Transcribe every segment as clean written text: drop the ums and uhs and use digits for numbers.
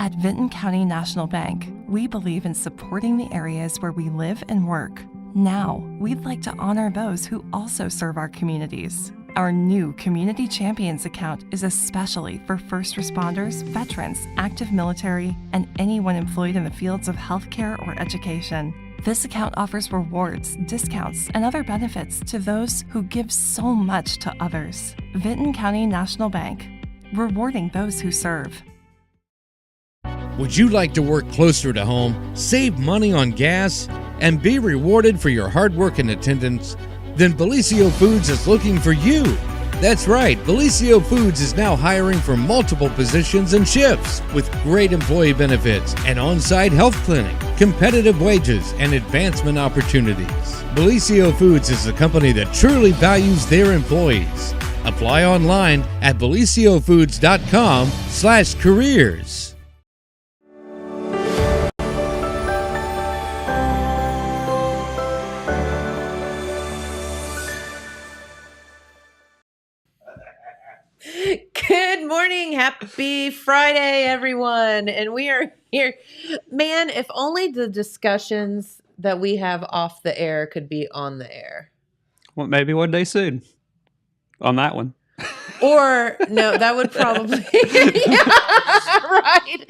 At Vinton County National Bank, we believe in supporting the areas where we live and work. Now, we'd like to honor those who also serve our communities. Our new Community Champions account is especially for first responders, veterans, active military, and anyone employed in the fields of healthcare or education. This account offers rewards, discounts, and other benefits to those who give so much to others. Vinton County National Bank, rewarding those who serve. Would you like to work closer to home, save money on gas, and be rewarded for your hard work and attendance? Then Bellisio Foods is looking for you. That's right, Bellisio Foods is now hiring for multiple positions and shifts with great employee benefits, an on-site health clinic, competitive wages, and advancement opportunities. Bellisio Foods is a company that truly values their employees. Apply online at BellisioFoods.com/careers. Good morning. Happy Friday, everyone. And we are here. Man, if only the discussions that we have off the air could be on the air. Well, maybe one day soon on that one. Or, no, that would probably, right.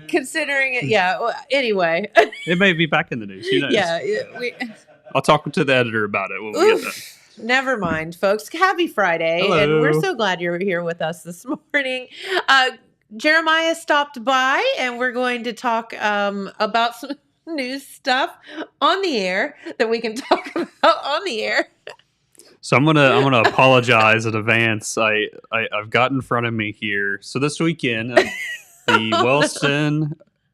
Considering it, yeah. Well, anyway. It may be back in the news. Who knows? Yeah. I'll talk to the editor about it when we get that. Never mind, folks. Happy Friday. Hello. And we're so glad you're here with us this morning. Jeremiah stopped by, and we're going to talk about some news stuff on the air that we can talk about on the air. So I'm gonna apologize in advance. I've got in front of me here. So this weekend, the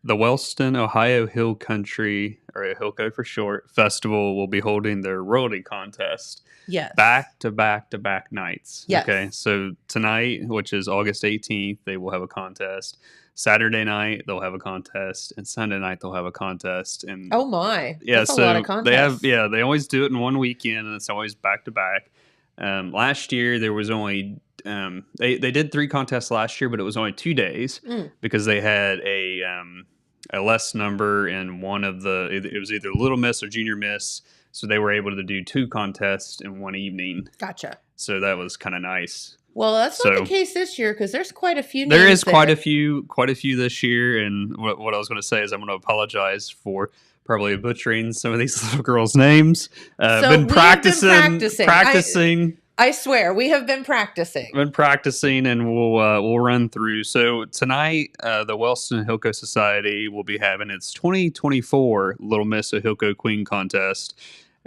Wellston, Ohio Hill Country, or Hillco for short, festival will be holding their royalty contest. Yes. Back to back nights. Yes. Okay. So tonight, which is August 18th, they will have a contest. Saturday night they'll have a contest, and Sunday night they'll have a contest. And oh my, yeah, that's so a lot of contests. they always do it in one weekend, and it's always back to back. Last year there was only they did 3 contests last year, but it was only 2 days because they had a less number in one of it was either Little Miss or Junior Miss, so they were able to do 2 contests in one evening. Gotcha. So that was kind of nice. Well, that's not the case this year because there's quite a few. There is quite a few this year, and what I was going to say is I'm going to apologize for probably butchering some of these little girls' names. Been practicing. I swear, we have been practicing. And we'll run through. So tonight, the Wellston Hillco Society will be having its 2024 Little Miss Ahilco Queen contest.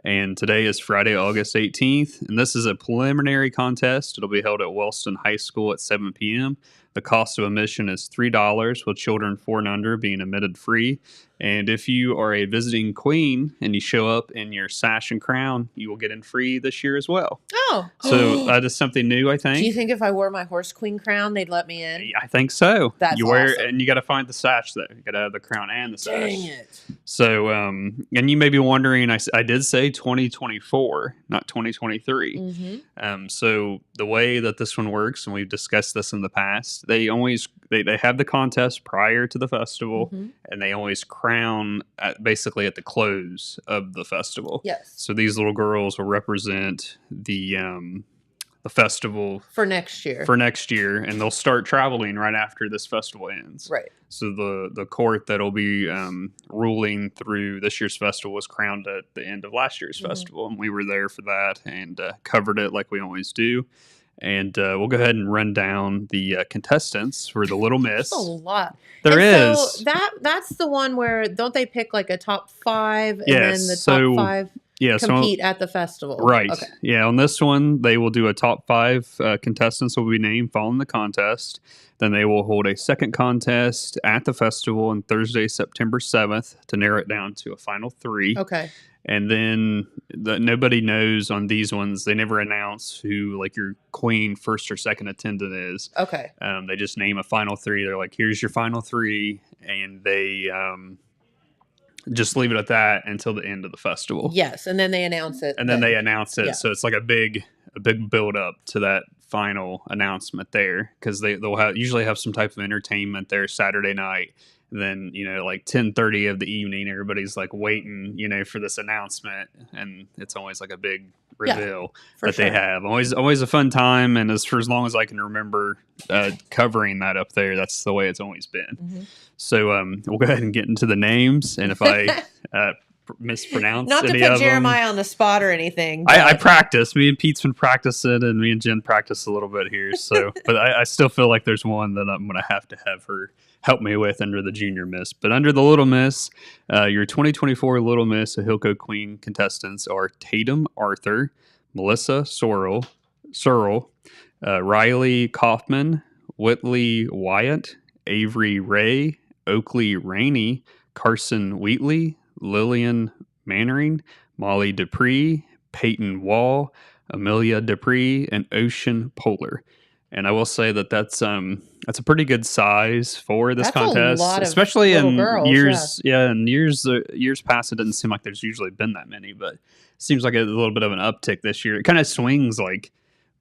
And today is Friday, August 18th, and this is a preliminary contest. It'll be held at Wellston High School at 7 p.m. The cost of admission is $3, with children 4 and under being admitted free. And if you are a visiting queen and you show up in your sash and crown, you will get in free this year as well. Oh. So that is something new, I think. Do you think if I wore my horse queen crown, they'd let me in? I think so. That's awesome. And you got to find the sash, though. You got to have the crown and the sash. Dang it. So, and you may be wondering, I did say 2024, not 2023. Mm-hmm. So the way that this one works, and we've discussed this in the past, they have the contest prior to the festival, and they always crown basically at the close of the festival. Yes. So these little girls will represent the festival for next year. And they'll start traveling right after this festival ends. Right. So the court that'll be ruling through this year's festival was crowned at the end of last year's festival, and we were there for that and covered it like we always do. And we'll go ahead and run down the contestants for the Little Miss. That's a lot. There is. So that's the one where don't they pick like a top 5 and yes. then the top 5 compete at the festival? Right. Okay. Yeah. On this one, they will do a top 5 contestants will be named following the contest. Then they will hold a second contest at the festival on Thursday, September 7th to narrow it down to a final 3. Okay. And then nobody knows on these ones. They never announce who like your queen first or second attendant is. Okay. They just name a final 3. They're like, here's your final 3. And they just leave it at that until the end of the festival. Yes. And then they announce it. Yeah. So it's like a big build up to that final announcement there, because usually have some type of entertainment there Saturday night. And then, like 10:30 of the evening, everybody's like waiting, for this announcement, and it's always like a big reveal that they have. Always a fun time, and for as long as I can remember covering that up there, that's the way it's always been. Mm-hmm. So we'll go ahead and get into the names, and if I mispronounce Not to any put of Jeremiah them, on the spot or anything. I practice. Me and Pete's been practicing, and me and Jen practice a little bit here. So, but I still feel like there's one that I'm going to have her help me with under the Junior Miss. But under the Little Miss, your 2024 Little Miss Ahilco Queen contestants are Tatum Arthur, Melissa Searle, Riley Kaufman, Whitley Wyatt, Avery Ray, Oakley Rainey, Carson Wheatley, Lillian Mannering, Molly Dupree, Peyton Wall, Amelia Dupree, and Ocean Polar. And I will say that's a pretty good size for this That's contest, a lot of especially little in girls, years. Yeah, in years past, it didn't seem like there's usually been that many, but it seems like a little bit of an uptick this year. It kind of swings like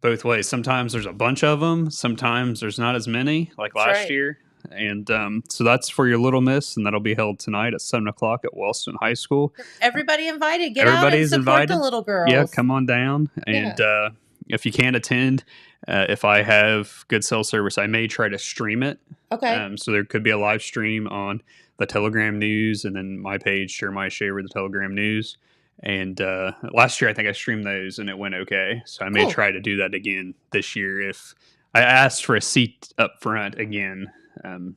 both ways. Sometimes there's a bunch of them. Sometimes there's not as many, like That's last right. year. And so that's for your Little Miss, and that'll be held tonight at 7:00 at Wellston High School. Everybody invited. Get Everybody's out and support invited. the little girls. Yeah, come on down. And if you can't attend, if I have good cell service, I may try to stream it. Okay. So there could be a live stream on the Telegram News, and then my page, Jeremiah Shaver, the Telegram News. And last year, I think I streamed those, and it went okay. So I may Cool. try to do that again this year. If I asked for a seat up front again,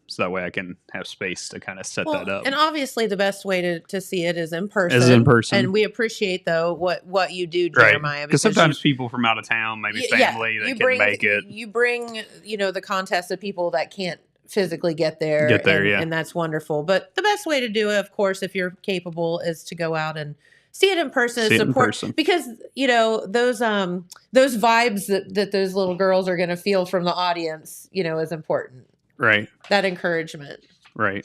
so that way I can have space to kind of set that up. And obviously, the best way to see it is in person. Is in person. And we appreciate, though, what you do, Right. Jeremiah. Because sometimes people from out of town, maybe family, that can make it. You bring, the contest of people that can't physically get there. And that's wonderful. But the best way to do it, of course, if you're capable, is to go out and see it in person. See it in support, person. because those vibes that those little girls are going to feel from the audience, is important. Right. That encouragement. Right.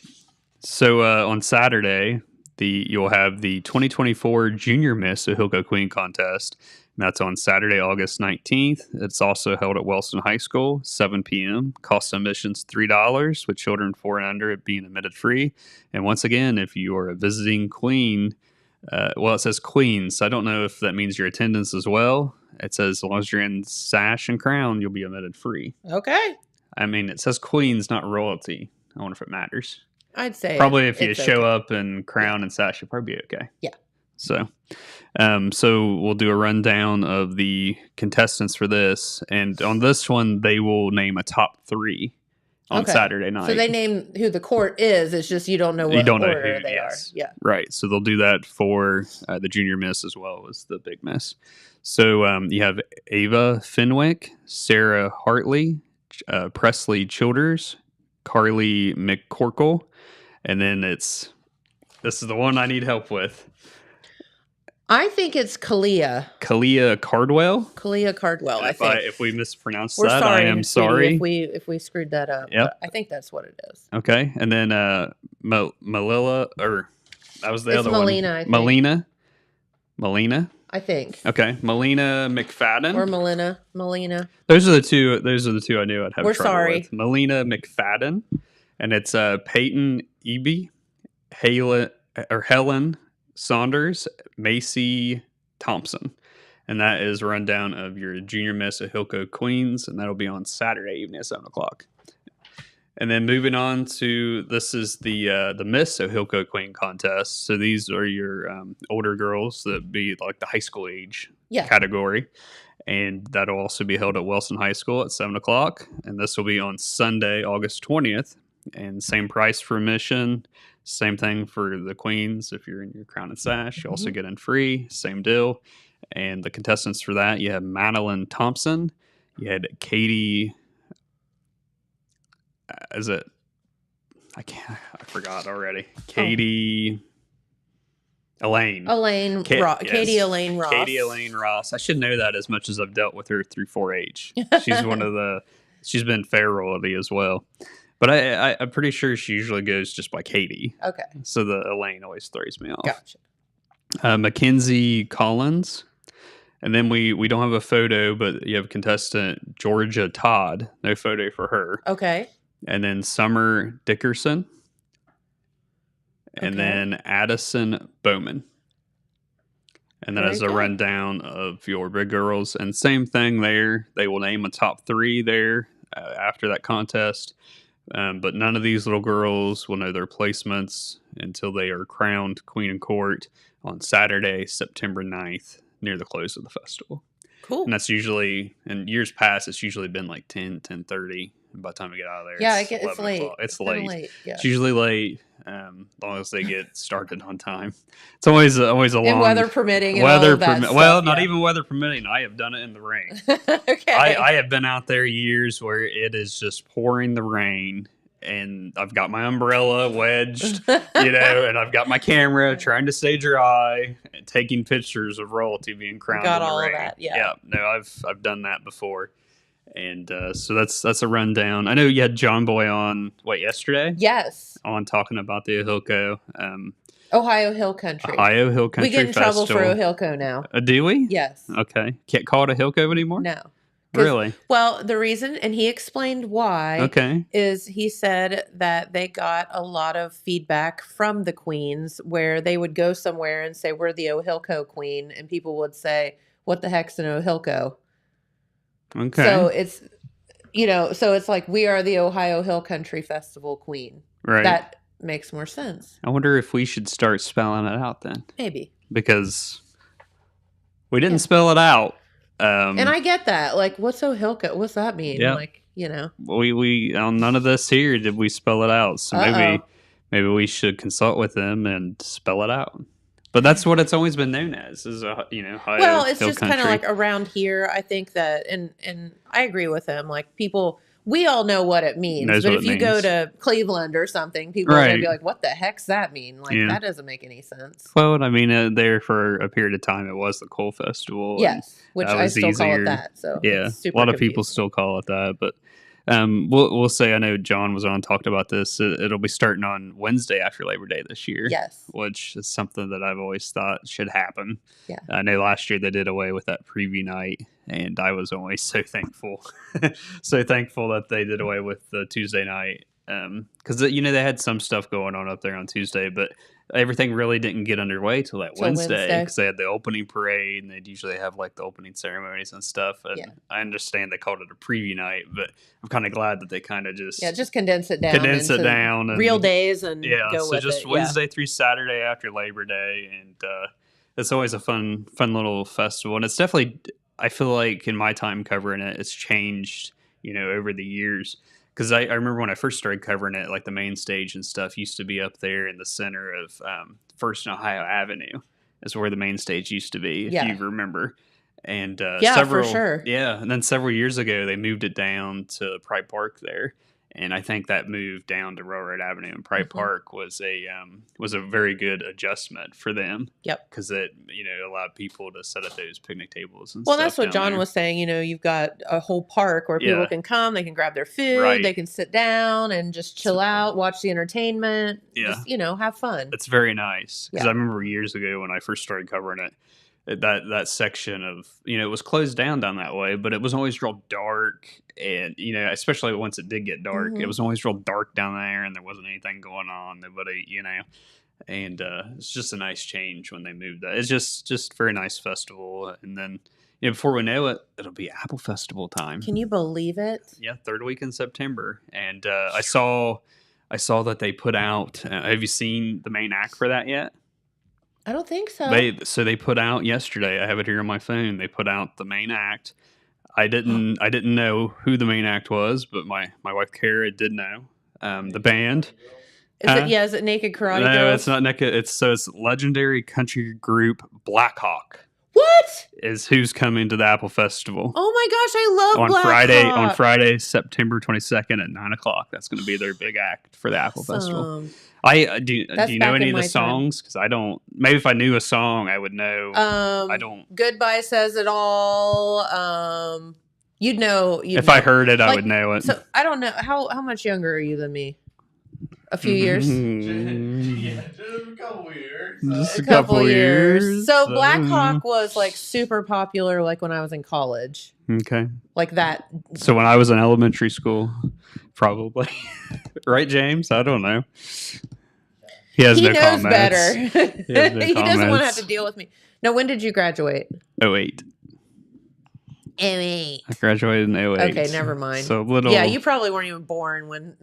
So on Saturday, you'll have the 2024 Junior Miss Ahilco Queen contest. And that's on Saturday, August 19th. It's also held at Wellston High School, 7 p.m. Cost of admissions $3, with children 4 and under being admitted free. And once again, if you are a visiting queen, it says queens, so I don't know if that means your attendance as well. It says as long as you're in sash and crown, you'll be admitted free. Okay. I mean, it says queens, not royalty. I wonder if it matters. I'd say Probably if you it's show okay. up in crown and sash, you'll probably be okay. Yeah. So we'll do a rundown of the contestants for this. And on this one, they will name a top 3 on Okay. Saturday night. So they name who the court is. It's just you don't know what You don't know order who, they yes. are. Yeah. Right. So they'll do that for the Junior Miss as well as the Big Miss. So you have Ava Fenwick, Sarah Hartley, Presley Childers, Carly McCorkle, and then this is the one I need help with. I think it's Kalia Cardwell. Kalia Cardwell. I think. If we mispronounced We're that, sorry, I am sweetie, sorry. if we screwed that up. Yep. But I think that's what it is. Okay, and then Melilla, or that was the It's other Melina, I one. think. Melina. I think. Okay, Melina McFadden. Or Melina. Those are the two. I knew I'd have We're trouble sorry. with. Melina McFadden, and it's Peyton Eby, Helen Saunders, Macy Thompson, and that is a rundown of your Junior Miss Ahilco Queens, and that'll be on Saturday evening at 7:00. And then moving on to this is the Miss Ahilco Queen contest. So these are your older girls that be like the high school age category. And that'll also be held at Wellston High School at 7:00. And this will be on Sunday, August 20th. And same price for admission. Same thing for the queens. If you're in your crown and sash, you also get in free. Same deal. And the contestants for that, you have Madeline Thompson. You had Katie... I forgot already. Katie Elaine. Katie Elaine Ross. Katie Elaine Ross. I should know that as much as I've dealt with her through 4-H. She's been fair royalty as well. But I'm pretty sure she usually goes just by Katie. Okay. So the Elaine always throws me off. Gotcha. Mackenzie Collins, And then we don't have a photo, but you have contestant Georgia Todd. No photo for her. Okay. And then Summer Dickerson. And Okay. then Addison Bowman. And then Very as a good. rundown of your big girls. And same thing there. They will name a top 3 there after that contest. But none of these little girls will know their placements until they are crowned Queen and Court on Saturday, September 9th, near the close of the festival. Cool. And that's usually, in years past, it's usually been like 10:30. And by the time we get out of there, Yeah, it's it's 11 late. o'clock. It's kinda late. Yeah. It's usually late, as long as they get started on time. It's always a long... And weather permitting and weather all of that permi- stuff, Well, not yeah. even weather permitting. I have done it in the rain. Okay. I have been out there years where it is just pouring the rain, and I've got my umbrella wedged, and I've got my camera trying to stay dry, and taking pictures of royalty being crowned. Got in the all of rain. that, yeah. No, I've done that before, and so that's a rundown. I know you had John Boy on yesterday Yes. on talking about the Ohilco, Ohio Hill Country. Ohio Hill Country we get in Festival. trouble for Ohilco now. Do we? Yes. Okay. Can't call it a Ohilco anymore. No. 'Cause- Really? Well, the reason, and he explained why, Okay. is he said that they got a lot of feedback from the queens where they would go somewhere and say, we're the Ohilco queen. And people would say, what the heck's an Ohilco? Okay. So it's, so it's like, we are the Ohio Hill Country Festival queen. right. That makes more sense. I wonder if we should start spelling it out then, Maybe. because we didn't Yeah. spell it out. And I get that. Like, what's Ohilco? What's that mean? Yeah. Like, we on none of this here did we spell it out. So Uh-oh. maybe we should consult with them and spell it out. But that's what it's always been known as. Is Ohio Well, it's Hill just kind of Country. like around here. I think that, and I agree with him. Like people, we all know what it means. Knows But what if it you go means. to Cleveland or something, people are gonna Right. be like, "What the heck's that mean?" Like Yeah. that doesn't make any sense. Well, I mean, there for a period of time, it was the Coal Festival. and Yes, which that I was still call easier. it that. So Yeah, it's a super lot of people confusing. still call it that, but we'll say, I know John was on, talked about this. It'll be starting on Wednesday after Labor Day this year. Yes. Which is something that I've always thought should happen. Yeah. I know last year they did away with that preview night, and I was always so thankful, so thankful that they did away with the Tuesday night. Because they had some stuff going on up there on Tuesday, but everything really didn't get underway till that Till Wednesday, Wednesday. because they had the opening parade, and they'd usually have like the opening ceremonies and stuff. And Yeah. I understand they called it a preview night, but I'm kind of glad that they kind of just Just condense it down. condense it into down and real days and yeah, go so with just it. Wednesday through Saturday after Labor Day, and it's always a fun little festival, and it's definitely, I feel like in my time covering it, it's changed, over the years. Because I remember when I first started covering it, like the main stage and stuff used to be up there in the center of First and Ohio Avenue, is where the main stage used to be, if Yeah. you remember. And Yeah, for sure. Yeah, and then several years ago they moved it down to Pride Park there, and I think that move down to Railroad Avenue and Pride Mhm. Park was a very good adjustment for them. Yep. Because it allowed people to set up those picnic tables and Well, stuff. that's what down John there. was saying. You've got a whole park where people Yeah. can come, they can grab their food, Right. they can sit down and just chill out, watch the entertainment, Yeah. just, have fun. It's very nice because Yeah. I remember years ago when I first started covering it, that section of it was closed down that way, but it was always real dark, and especially once it did get dark, Mhm. it was always real dark down there, and there wasn't anything going on. Nobody, and it's just a nice change when they moved that. It's just very nice festival, and then before we know it, it'll be Apple Festival time. Can you believe it? Yeah, third week in September, and I saw that they put out. Have you seen the main act for that yet? I don't think so. They put out yesterday. I have it here on my phone. They put out the main act. I didn't know who the main act was, but my wife Kara did know. The band. Is it Naked Karate No, Girls? it's not naked. It's legendary country group Blackhawk What? is who's coming to the Apple Festival Oh my gosh, I love on Black Hawk. Friday, September 22nd at 9:00. That's going to be their big act for the Apple Festival. Awesome. I do. That's Do you know back any in of the my time. songs? Because I don't. Maybe if I knew a song, I would know. I don't. Goodbye says it all. You'd know. If I heard it, I Like, would know it. So I don't know how much younger are you than me? A few years. Mhm. Yeah, just a couple years. Just a couple years. So So, Black Hawk was like super popular like when I was in college. Okay. Like that. So when I was in elementary school, probably. Right, James? I don't know. He has He no knows comments. better. He has no He doesn't want to have comments. to deal with me. No, when did you graduate? 08. 08. I graduated in 08. Okay, never mind. So little. Yeah, you probably weren't even born when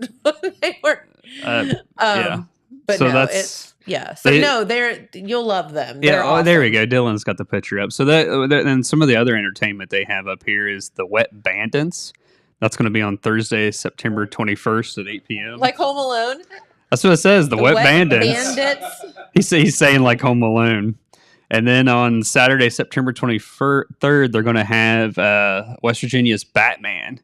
they were. Yeah. But So no, that's- it's yeah. So they- no, you'll love them. Yeah, They're there we awesome. go. Dylan's got the picture up. So and some of the other entertainment they have up here is the Wet Bandits. That's going to be on Thursday, September 21st at 8 p.m. Like Home Alone. That's what it says. The Wet Bandits. Bandits. He's saying like Home Alone. And then on Saturday, September 23rd, they're going to have West Virginia's Batman,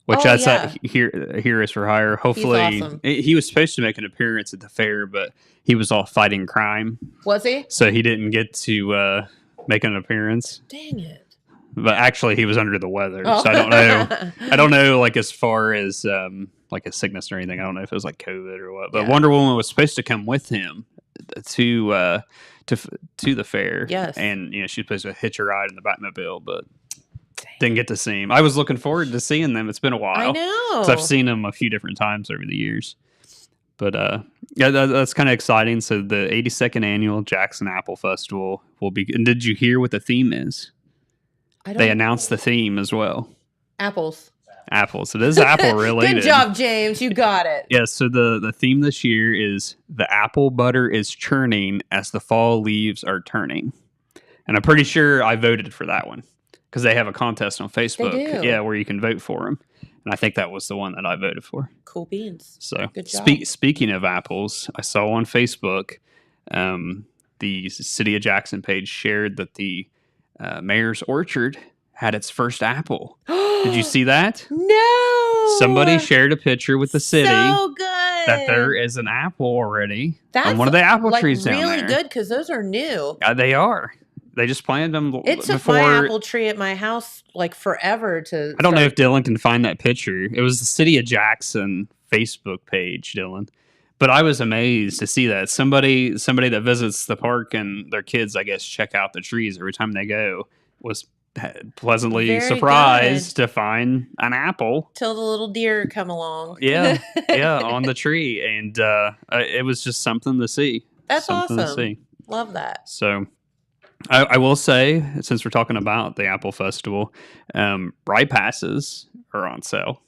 which Oh, that's yeah. here is for hire. Hopefully, awesome. he was supposed to make an appearance at the fair, but he was off fighting crime, Was he? so he didn't get to make an appearance. Dang it. But actually, he was under the weather, Oh. so I don't know. I don't know, like as far as like a sickness or anything. I don't know if it was like COVID or what. But Yeah. Wonder Woman was supposed to come with him to the fair. Yes. And she's supposed to hitch a ride in the Batmobile, but didn't get to see him. I was looking forward to seeing them. It's been a while. I know. 'Cause I've seen them a few different times over the years. But yeah, that's kind of exciting. So the 82nd annual Jackson Apple Festival will be. And did you hear what the theme is? I They don't- announced the theme as well. apples. Apples. It is apple related. Good job, James. You got it. Yeah, so the theme this year is the apple butter is churning as the fall leaves are turning. And I'm pretty sure I voted for that one because they have a contest on Facebook. do. Yeah, where you can vote for them. And I think that was the one that I voted for. Cool beans. So Good job. speaking of apples, I saw on Facebook the City of Jackson page shared that the Mayor's Orchard had its first apple. Did you see that? No. Somebody shared a picture with the city So good. that there is an apple already That's on one of the apple like trees down really there. good because those are new. They are. They just planted them It took before. my apple tree at my house like forever to. I don't know if Dylan can find that picture. It was the City of Jackson Facebook page, Dylan. But I was amazed to see that somebody that visits the park and their kids, I guess, check out the trees every time they go was pleasantly Very surprised to find an apple. till the little deer come along. Yeah, yeah, on the tree, and it was just something to see. That's something to awesome. see. Love that. So, I will say, since we're talking about the Apple Festival, ride passes are on sale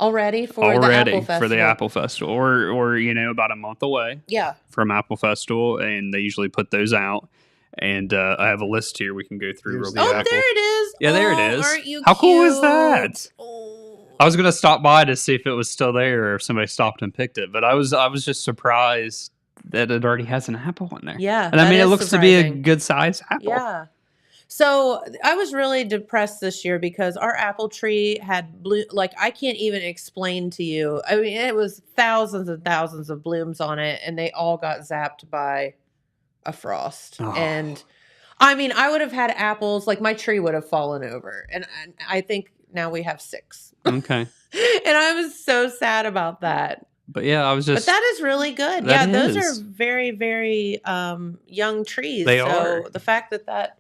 Already for already the Apple Festival. for the Apple Festival, or about a month away Yeah. from Apple Festival, and they usually put those out. And I have a list here we can go through real Here's quick. Oh, there it is. Yeah, there it Oh, is. Aren't you How cool is cute? that? Oh. I was gonna stop by to see if it was still there or if somebody stopped and picked it, but I was just surprised that it already has an apple in there. Yeah. And I that mean, it is looks to be a surprising. good size apple. Yeah. So I was really depressed this year because our apple tree had blue. Like I can't even explain to you. I mean, it was thousands and thousands of blooms on it, and they all got zapped by a frost. Oh. And I mean, I would have had apples. Like my tree would have fallen over, and I think now we have 6. Okay. And I was so sad about that. But yeah, I was just But that is really good. That Yeah, those is. are very, very young trees. They so are. the fact that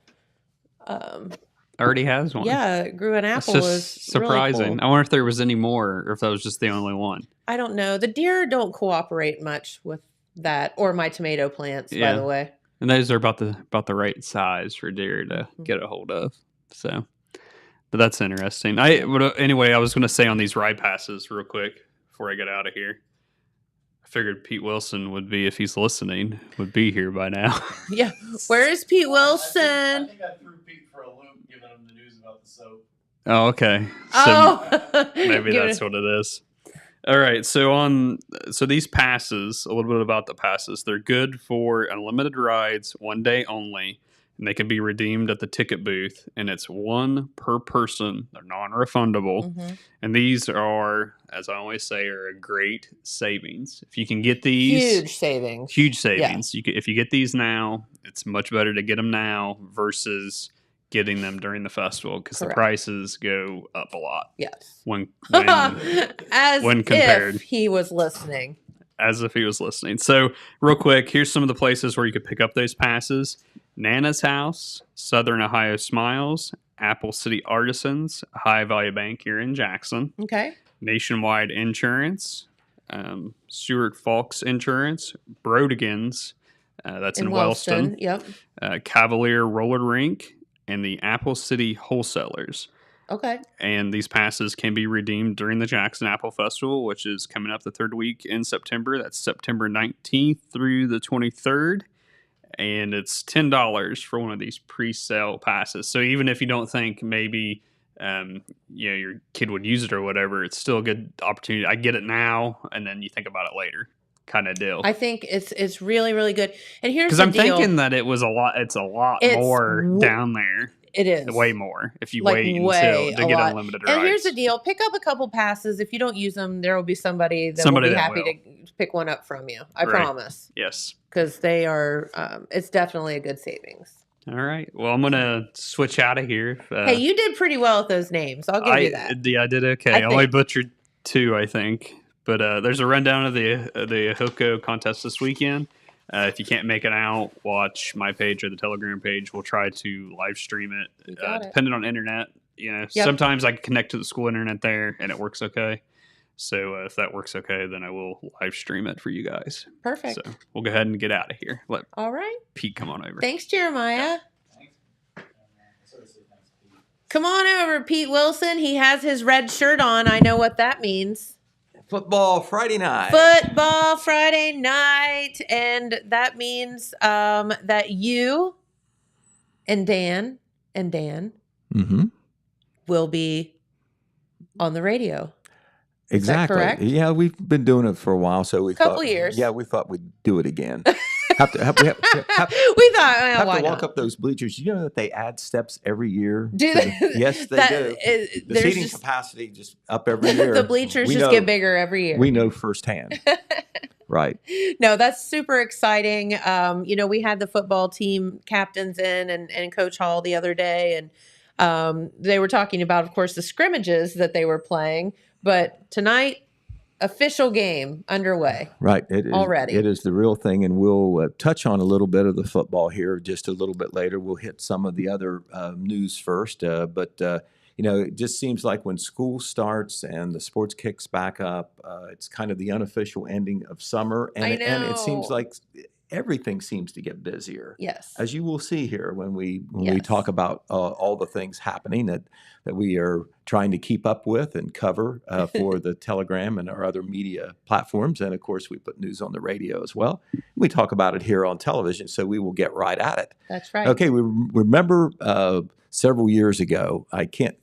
already has one. yeah, grew an That's apple just was surprising. Really cool. I wonder if there was any more or if that was just the only one. I don't know. The deer don't cooperate much with that, or my tomato plants, Yeah. by the way. And those are about the right size for deer to Mm-hmm. get a hold of. So, but that's interesting. Anyway, I was going to say on these ride passes real quick before I get out of here. I figured Pete Wilson would be, if he's listening, would be here by now. Yeah. Where is Pete Wilson? I think I threw Pete for a loop giving him the news about the soap. Oh, okay. So Oh, maybe Give that's it- what it is. All right. So these passes, a little bit about the passes. They're good for unlimited rides, one day only, and they can be redeemed at the ticket booth. And it's one per person. They're non-refundable. Mhm. And these are, as I always say, are a great savings. If you can get these, Huge savings. huge savings. If you get these now, it's much better to get them now versus getting them during the festival because the Correct. prices go up a lot Yes. when As when compared. if he was listening. as if he was listening. So, real quick, here's some of the places where you could pick up those passes: Nana's House, Southern Ohio Smiles, Apple City Artisans, High Value Bank here in Jackson, Okay. Nationwide Insurance, Stuart Falks Insurance, Brodigans, that's in Wellston, Yep. Cavalier Roller Rink, and the Apple City Wholesalers. Okay. And these passes can be redeemed during the Jackson Apple Festival, which is coming up the third week in September. That's September 19th through the 23rd. And it's $10 for one of these pre-sale passes. So even if you don't think maybe your kid would use it or whatever, it's still a good opportunity. I get it now, and then you think about it later, kind of deal. I think it's really, really good. And here's Because the I'm deal. thinking that it was a lot. It's a lot more down there. It is Way more if you Like, wait way until to a get lot. unlimited And rides. here's the deal: pick up a couple passes. If you don't use them, there will be somebody that Somebody will be that happy will. to pick one up from you. I Right. promise, Yes. because they are. It's definitely a good savings. All right. Well, I'm gonna switch out of here. Hey, you did pretty well with those names. I'll give you that. Yeah, I did okay. I I only think- butchered 2, I think. But there's a rundown of the Ahilco contest this weekend. If you can't make it out, watch my page or the Telegram page. We'll try to live stream it. You got it. Depending on internet, Yep. sometimes I can connect to the school internet there and it works okay. So if that works okay, then I will live stream it for you guys. Perfect. So we'll go ahead and get out of here. Let All right. Pete come on over. Thanks, Jeremiah. Come on over, Pete Wilson. He has his red shirt on. I know what that means. Football Friday night. Football Friday night. And that means that you and Dan Mm-hmm. will be on the radio. Is that Exactly. correct? Yeah, we've been doing it for a while, so we Couple thought, years. Yeah, we thought we'd do it again. We thought, well, why to walk not? up those bleachers. You know that they add steps every year. Do to they? Yes, they That do. is- The there's seating just- capacity just up every year. the bleachers We just know- get bigger every year. We know firsthand. Right. No, that's super exciting. We had the football team captains in and Coach Hall the other day, and they were talking about, of course, the scrimmages that they were playing. But tonight, official game underway. Right. It is, Already. It is the real thing. And we'll touch on a little bit of the football here just a little bit later. We'll hit some of the other news first. But it just seems like when school starts and the sports kicks back up, it's kind of the unofficial ending of summer. And, I and it seems know. like everything seems to get busier. Yes. As you will see here when we Yes. talk about all the things happening that we are trying to keep up with and cover for the Telegram and our other media platforms. And of course, we put news on the radio as well. We talk about it here on television, so we will get right at it. That's right. Okay, we remember several years ago, I can't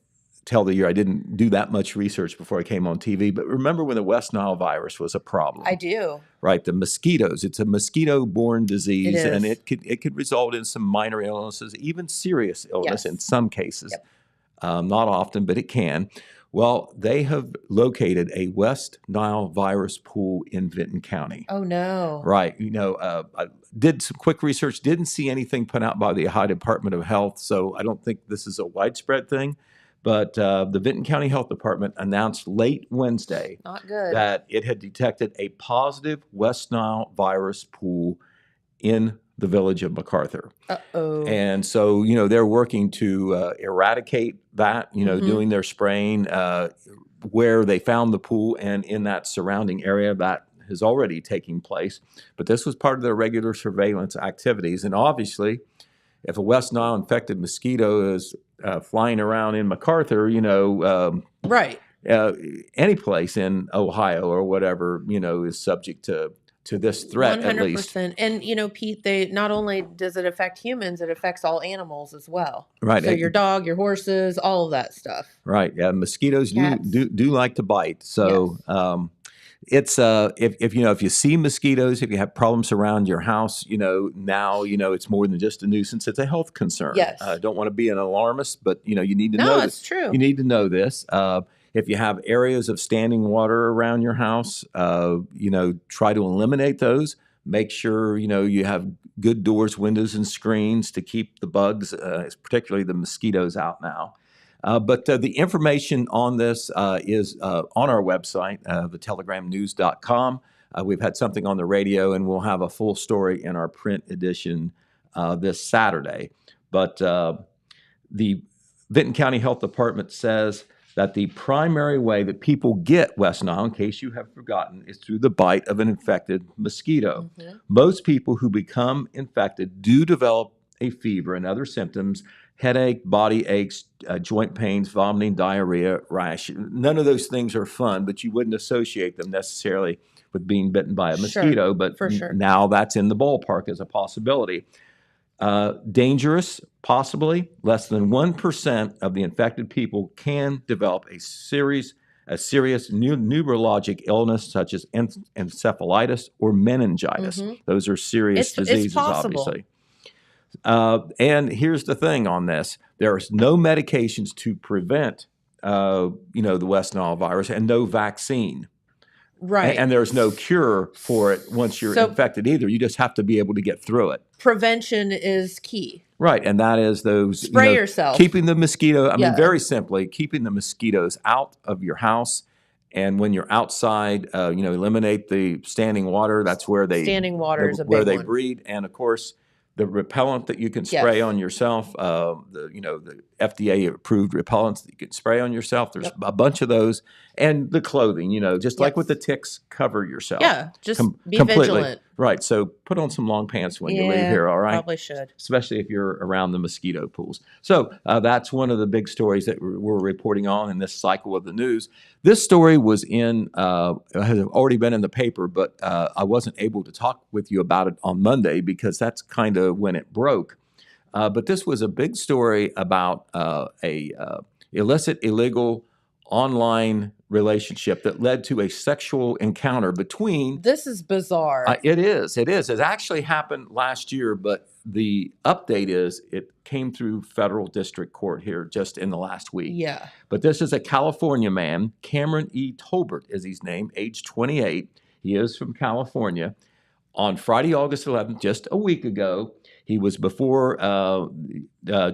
tell the year, I didn't do that much research before I came on TV, but remember when the West Nile virus was a problem? I do. Right, the mosquitoes. It's a mosquito-borne disease, It and is. it could result in some minor illnesses, even serious illness Yes. in some cases. Yep. Not often, but it can. Well, they have located a West Nile virus pool in Vinton County. Oh, no. Right. I did some quick research, didn't see anything put out by the Ohio Department of Health, so I don't think this is a widespread thing. But the Vinton County Health Department announced late Wednesday Not good. that it had detected a positive West Nile virus pool in the village of MacArthur. Uh-oh. And so, they're working to eradicate that, Mhm. doing their spraying where they found the pool and in that surrounding area that is already taking place. But this was part of their regular surveillance activities. And obviously, if a West Nile infected mosquito is flying around in MacArthur, Right. any place in Ohio or whatever, is subject to this threat at least. 100%. And, Pete, not only does it affect humans, it affects all animals as well. Right. So your dog, your horses, all of that stuff. Right. Yeah. Mosquitoes Cats. do like to bite. So it's if you see mosquitoes, if you have problems around your house, now it's more than just a nuisance. It's a health concern. Yes. Don't want to be an alarmist, but you need to know. No, that- it's true. You need to know this. If you have areas of standing water around your house, try to eliminate those. Make sure you have good doors, windows, and screens to keep the bugs, particularly the mosquitoes, out now. But the information on this is on our website, thetelegramnews.com. We've had something on the radio, and we'll have a full story in our print edition this Saturday. But the Vinton County Health Department says that the primary way that people get West Nile, in case you have forgotten, is through the bite of an infected mosquito. Mm-hmm. Most people who become infected do develop a fever and other symptoms, headache, body aches, joint pains, vomiting, diarrhea, rash. None of those things are fun, but you wouldn't associate them necessarily with being bitten by a mosquito. Sure, But for sure. now that's in the ballpark as a possibility. Dangerous, possibly. Less than 1% of the infected people can develop a serious neurologic illness such as encephalitis or meningitis. Mhm. Those are serious It's diseases, possible. obviously. And here's the thing on this: there is no medications to prevent, the West Nile virus, and no vaccine. Right. And there's no cure for it once you're So- infected either. You just have to be able to get through it. Prevention is key. Right, and that is those Spray yourself. keeping the mosquito. I Yeah. mean, very simply, keeping the mosquitoes out of your house. And when you're outside, eliminate the standing water. That's where Standing water is a where big they one. breed, and of course, the repellent that you can spray Yes. on yourself. The FDA approved repellents that you can spray on yourself. There's Yep. a bunch of those, and the clothing. Just like with the Yes. ticks, cover yourself. Yeah, just be completely. vigilant. Right. So put on some long pants when you leave Yeah, here. All right. Probably should. Especially if you're around the mosquito pools. So that's one of the big stories that we're reporting on in this cycle of the news. This story was has already been in the paper, but I wasn't able to talk with you about it on Monday because that's kind of when it broke. But this was a big story about a illicit, illegal online relationship that led to a sexual encounter between This is bizarre. It is. It actually happened last year, but the update is it came through federal district court here just in the last week. Yeah. But this is a California man, Cameron E. Tolbert is his name, age 28. He is from California. On Friday, August 11th, just a week ago, he was before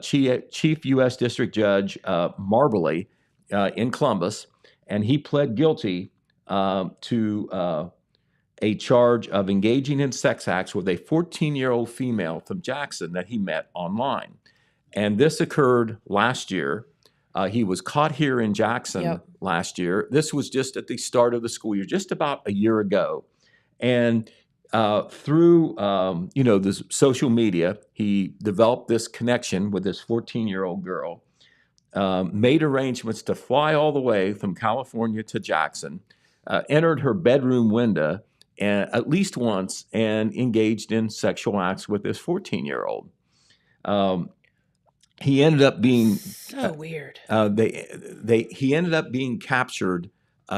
Chief U.S. District Judge Marbley in Columbus, and he pled guilty to a charge of engaging in sex acts with a 14-year-old female from Jackson that he met online. And this occurred last year. He was caught here in Jackson Yep. last year. This was just at the start of the school year, just about a year ago. And through this social media, he developed this connection with this 14-year-old girl, made arrangements to fly all the way from California to Jackson, entered her bedroom window at least once, and engaged in sexual acts with this 14-year-old. He ended up being So weird. he ended up being captured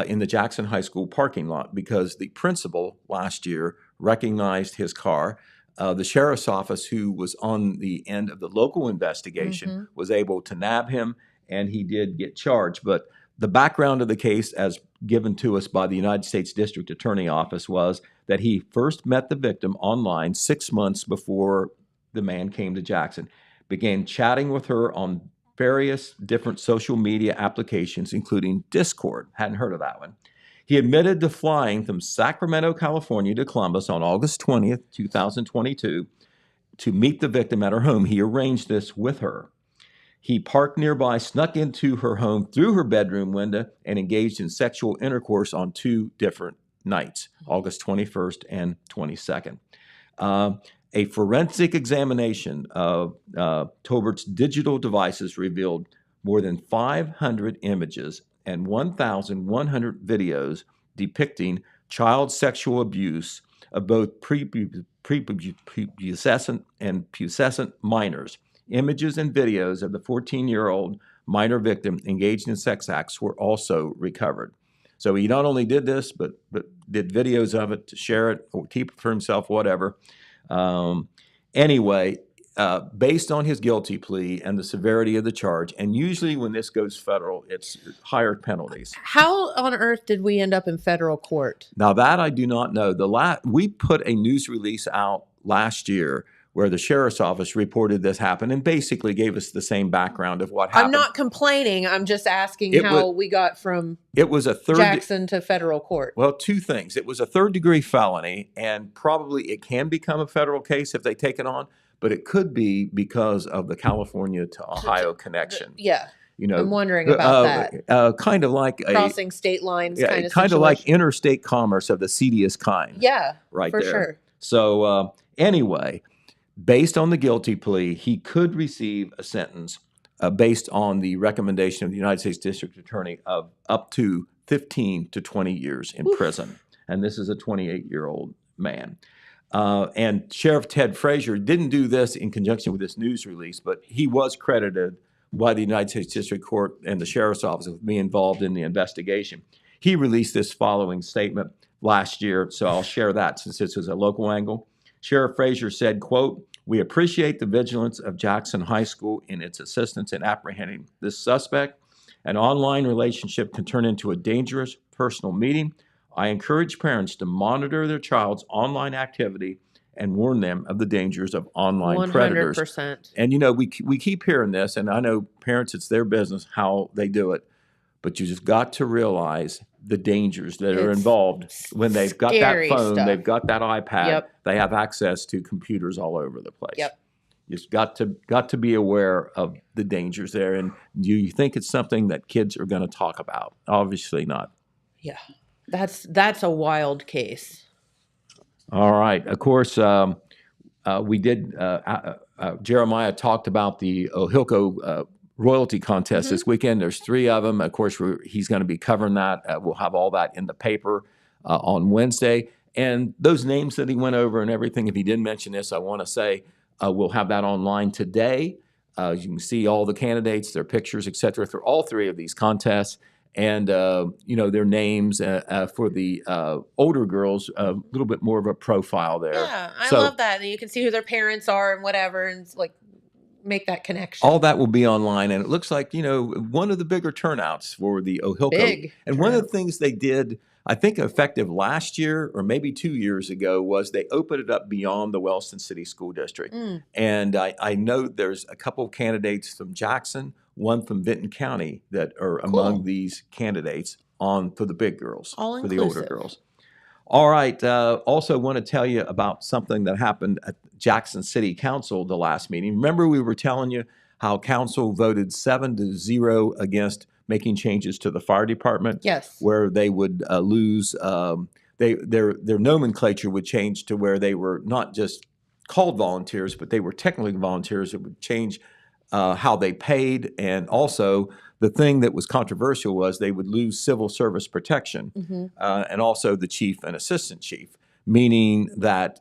in the Jackson High School parking lot because the principal last year recognized his car. The sheriff's office, who was on the end of the local investigation, was able to nab him, and he did get charged. But the background of the case, as given to us by the United States District Attorney Office, was that he first met the victim online 6 months before the man came to Jackson, began chatting with her on various different social media applications, including Discord. Hadn't heard of that one. He admitted to flying from Sacramento, California to Columbus on August 20th, 2022 to meet the victim at her home. He arranged this with her. He parked nearby, snuck into her home through her bedroom window, and engaged in sexual intercourse on 2 different nights, August 21st and 22nd. A forensic examination of Tolbert's digital devices revealed more than 500 images and 1,100 videos depicting child sexual abuse of both prepubescent and pubescent minors. Images and videos of the 14-year-old minor victim engaged in sex acts were also recovered. So he not only did this, but did videos of it to share it or keep it for himself, whatever. Based on his guilty plea and the severity of the charge, and usually when this goes federal, it's higher penalties. How on earth did we end up in federal court? Now that I do not know. We put a news release out last year where the sheriff's office reported this happened and basically gave us the same background of what happened. I'm not complaining. I'm just asking It how was- we got from It was a third. Jackson to federal court. Well, two things. It was a third-degree felony, and probably it can become a federal case if they take it on, but it could be because of the California to Ohio connection. Yeah, You know, I'm wondering about that. Kind of like Crossing state lines kind of kind of like situation. interstate commerce of the seediest kind. Yeah, right for there. sure. So anyway, based on the guilty plea, he could receive a sentence based on the recommendation of the United States District Attorney of up to 15 to 20 years in prison. And this is a 28-year-old man. And Sheriff Ted Frazier didn't do this in conjunction with this news release, but he was credited by the United States District Court and the Sheriff's Office with being involved in the investigation. He released this following statement last year, so I'll share that since this is a local angle. Sheriff Frazier said, quote, "We appreciate the vigilance of Jackson High School in its assistance in apprehending this suspect. An online relationship can turn into a dangerous personal meeting. I encourage parents to monitor their child's online activity and warn them of the dangers of online predators." 100%. And, you know, we keep hearing this, and I know parents, it's their business how they do it, but you just got to realize the dangers that are It's involved when they've got that scary phone, stuff. they've got that iPad, Yep. they have access to computers all over the place. Yep. You just got to be aware of the dangers there, and you think it's something that kids are going to talk about. Obviously not. Yeah, that's a wild case. All right. Of course, we did. Jeremiah talked about the Ohilco royalty contest this weekend. There's 3 of them. Of course, he's going to be covering that. We'll have all that in the paper on Wednesday. And those names that he went over and everything, if he didn't mention this, I want to say we'll have that online today. You can see all the candidates, their pictures, et cetera, for all 3 of these contests. And, you know, their names for the older girls, a little bit more of a profile there. Yeah, I So- love that. And you can see who their parents are and whatever, and it's like make that connection. All that will be online, and it looks like, you know, one of the bigger turnouts for the Ohilco. Big And one of the turnout. things they did, I think effective last year or maybe 2 years ago, was they opened it up beyond the Wellston City School District. Mm. And I know there's a couple of candidates from Jackson, one from Vinton County that are among these candidates for the big girls, All for the older inclusive. girls. All right. Also want to tell you about something that happened at Jackson City Council the last meeting. Remember we were telling you how council voted 7-0 against making changes to the fire department, Yes. where they would lose their nomenclature would change to where they were not just called volunteers, but they were technically volunteers. It would change how they paid, and also the thing that was controversial was they would lose civil service protection, and also the chief and assistant chief, meaning that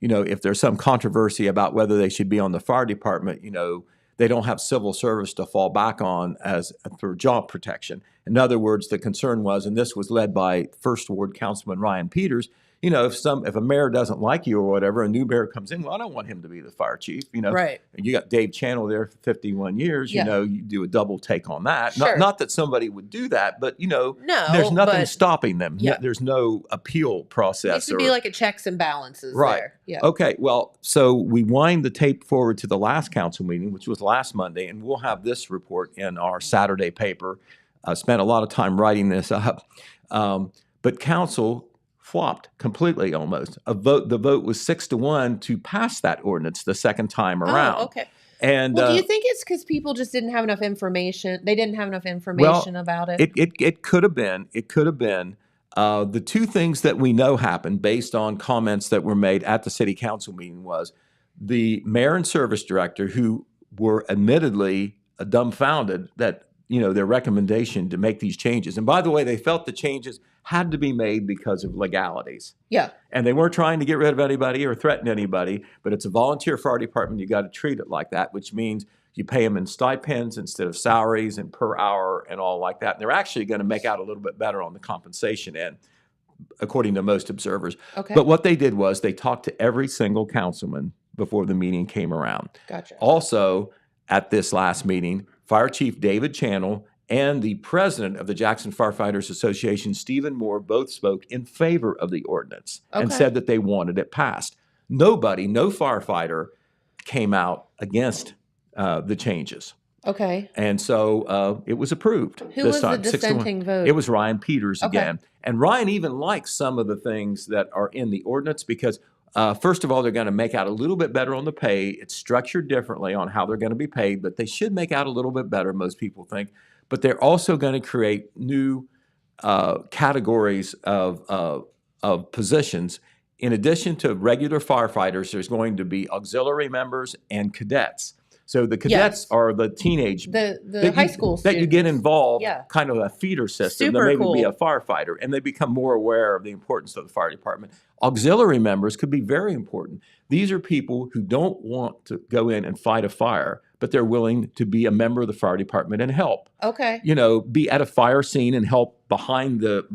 you know, if there's some controversy about whether they should be on the fire department, you know, they don't have civil service to fall back on as for job protection. In other words, the concern was, and this was led by First Ward Councilman Ryan Peters, you know, if a mayor doesn't like you or whatever, a new mayor comes in, well, I don't want him to be the fire chief, you know. Right. And you got Dave Channel there for 51 years, Yeah. you know, you do a double take on that. Sure. Not that somebody would do that, but, you know, No, there's nothing but stopping them. Yeah. There's no appeal it process. needs to be like a checks and balances Right. there. Yeah. Okay, well, so we wind the tape forward to the last council meeting, which was last Monday, and we'll have this report in our Saturday paper. I spent a lot of time writing this up. But council flopped completely almost. The vote was 6-1 to pass that ordinance the second time around. Oh, okay. And Well, do you think it's because people just didn't have enough information? They didn't have enough information about it. It could have been. It could have been. The 2 things that we know happened based on comments that were made at the city council meeting was the mayor and service director, who were admittedly dumbfounded that, you know, their recommendation to make these changes. And by the way, they felt the changes had to be made because of legalities. Yeah. And they weren't trying to get rid of anybody or threaten anybody, but it's a volunteer fire department. You got to treat it like that, which means you pay them in stipends instead of salaries and per hour and all like that. And they're actually going to make out a little bit better on the compensation end, according to most observers. Okay. But what they did was they talked to every single councilman before the meeting came around. Gotcha. Also, at this last meeting, Fire Chief David Channel and the president of the Jackson Firefighters Association, Stephen Moore, both spoke in favor of the ordinance and Okay. said that they wanted it passed. no firefighter came out against the changes. Okay. And so it was approved. Who this was the time, 6-1. dissenting vote? It was Ryan Peters Okay. again. And Ryan even likes some of the things that are in the ordinance because, first of all, they're going to make out a little bit better on the pay. It's structured differently on how they're going to be paid, but they should make out a little bit better, most people think. But they're also going to create new categories of positions. In addition to regular firefighters, there's going to be auxiliary members and cadets. So the cadets Yes. are the teenage The that high you- school that you get students. involved, Yeah. kind of a feeder system Super to maybe be cool. a firefighter, and they become more aware of the importance of the fire department. Auxiliary members could be very important. These are people who don't want to go in and fight a fire, but they're willing to be a member of the fire department and help. Okay. You know, be at a fire scene and help behind the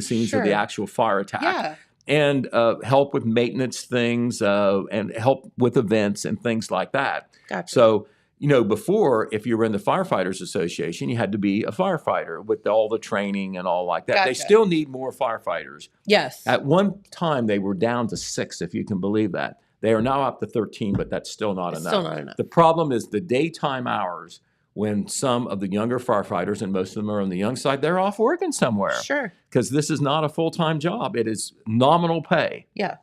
scenes of the Sure. actual fire attack. Yeah. And help with maintenance things and help with events and things like that. Gotcha. So, you know, before, if you were in the Firefighters Association, you had to be a firefighter with all the training and all like that. They Gotcha. still need more firefighters. Yes. At one time, they were down to 6, if you can believe that. They are now up to 13, but that's still not It's enough. still not enough. The problem is the daytime hours when some of the younger firefighters, and most of them are on the young side, they're off working somewhere Sure. because this is not a full-time job. It is nominal pay. Yeah.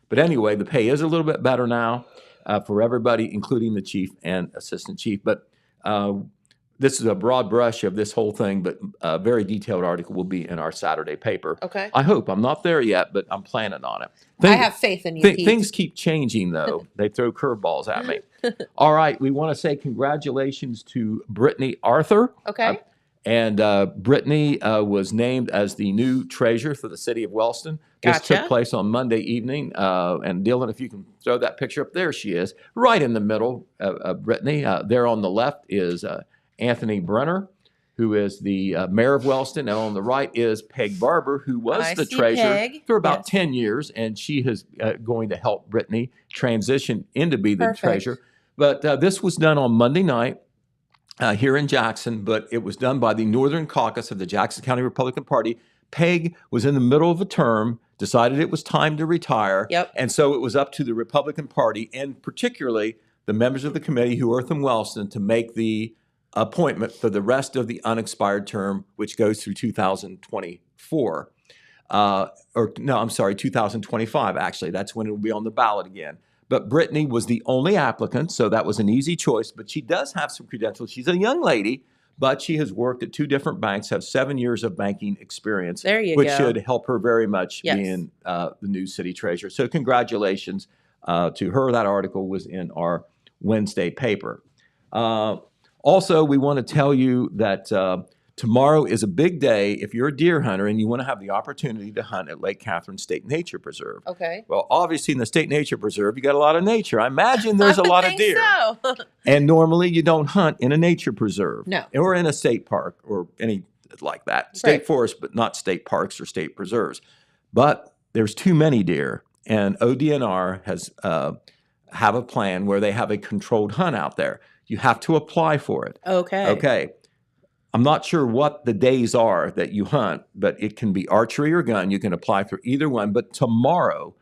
But anyway, the pay is a little bit better now for everybody, including the chief and assistant chief. But this is a broad brush of this whole thing, but a very detailed article will be in our Saturday paper. Okay. I hope. I'm not there yet, but I'm planning on it. I have faith in you, Pete. Things keep changing, though. They throw curveballs at me. All right. We want to say congratulations to Brittany Arthur. Okay. And Brittany was named as the new treasurer for the city of Wellston. This Gotcha. took place on Monday evening. And Dylan, if you can throw that picture up, there she is, right in the middle of Brittany. There on the left is Anthony Brenner, who is the mayor of Wellston. And on the right is Peg Barber, who was I the see treasurer Peg. for about Yes. 10 years. And she is going to help Brittany transition into be the Perfect. treasurer. But this was done on Monday night. Here in Jackson, but it was done by the Northern Caucus of the Jackson County Republican Party. Peg was in the middle of a term, decided it was time to retire, Yep. and so it was up to the Republican Party, and particularly the members of the committee who are from Wellston, to make the appointment for the rest of the unexpired term, which goes through 2024. 2025, actually. That's when it will be on the ballot again. But Brittany was the only applicant, so that was an easy choice. But she does have some credentials. She's a young lady, but she has worked at 2 different banks, have 7 years of banking experience, There you which go. should help her very much Yes. being the new city treasurer. So congratulations to her. That article was in our Wednesday paper. Also, we want to tell you that tomorrow is a big day if you're a deer hunter and you want to have the opportunity to hunt at Lake Catherine State Nature Preserve. Okay. Well, obviously in the State Nature Preserve, you got a lot of nature. I imagine there's I a would lot of think deer. So. And normally you don't hunt in a nature preserve. No. Or in a state park or any like that. State Right. forest, but not state parks or state preserves. But there's too many deer. And ODNR has have a plan where they have a controlled hunt out there. You have to apply for it. Okay. Okay. I'm not sure what the days are that you hunt, but it can be archery or gun. You can apply for either one. But tomorrow,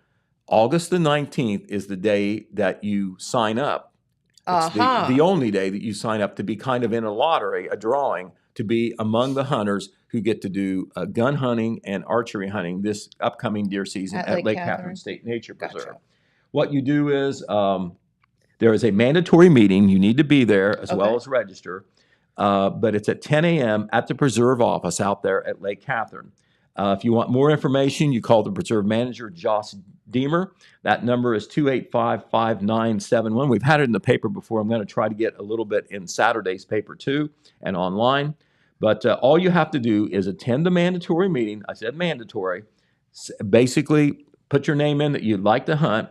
August the 19th, is the day that you sign up. It's Uh-huh. the only day that you sign up to be kind of in a lottery, a drawing, to be among the hunters who get to do gun hunting and archery hunting this upcoming deer season at Lake Catherine State Nature Gotcha. Preserve. What you do is there is a mandatory meeting. You need to be there as well Okay. as register. But it's at 10 a.m. at the preserve office out there at Lake Catherine. If you want more information, you call the preserve manager, Joss Deemer. That number is 285-5971. We've had it in the paper before. I'm going to try to get a little bit in Saturday's paper too and online. But all you have to do is attend the mandatory meeting. I said mandatory. Basically, put your name in that you'd like to hunt.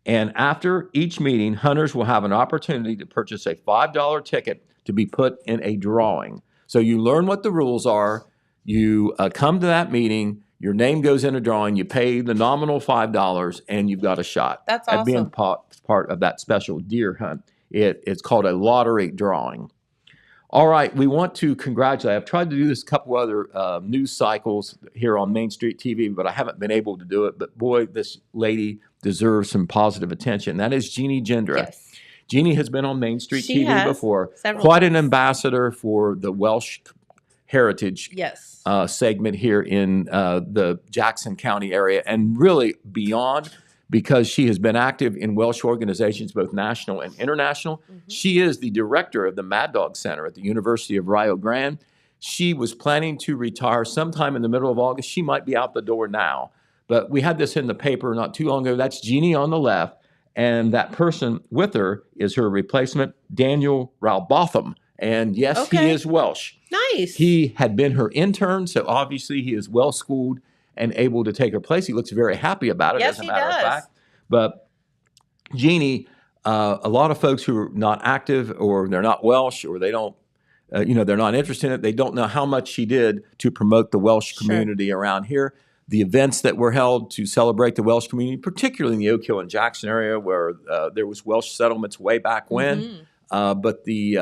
And after each meeting, hunters will have an opportunity to purchase a $5 ticket to be put in a drawing. So you learn what the rules are. You come to that meeting. Your name goes in a drawing. You pay the nominal $5, and you've got a shot That's at being awesome. part of that special deer hunt. It's called a lottery drawing. All right, we want to congratulate. I've tried to do this a couple other news cycles here on Main Street TV, but I haven't been able to do it. But boy, this lady deserves some positive attention. That is Jeannie Gendra. Yes. Jeannie has been on Main Street She TV has before. several Quite an times. ambassador for the Welsh heritage Yes. segment here in the Jackson County area, and really beyond, because she has been active in Welsh organizations, both national and international. She is the director of the Mad Dog Center at the University of Rio Grande. She was planning to retire sometime in the middle of August. She might be out the door now. But we had this in the paper not too long ago. That's Jeannie on the left. And that person with her is her replacement, Daniel Rowbotham. And yes, he Okay. is Welsh. Nice. He had been her intern, so obviously he is well schooled and able to take her place. He looks very happy about it, Yes, as a he matter of does. fact. But Jeannie, a lot of folks who are not active, or they're not Welsh, or they don't, they're not interested in it. They don't know how much she did to promote the Welsh Sure. community around here. The events that were held to celebrate the Welsh community, particularly in the Oak Hill and Jackson area, where there was Welsh settlements way back when. But the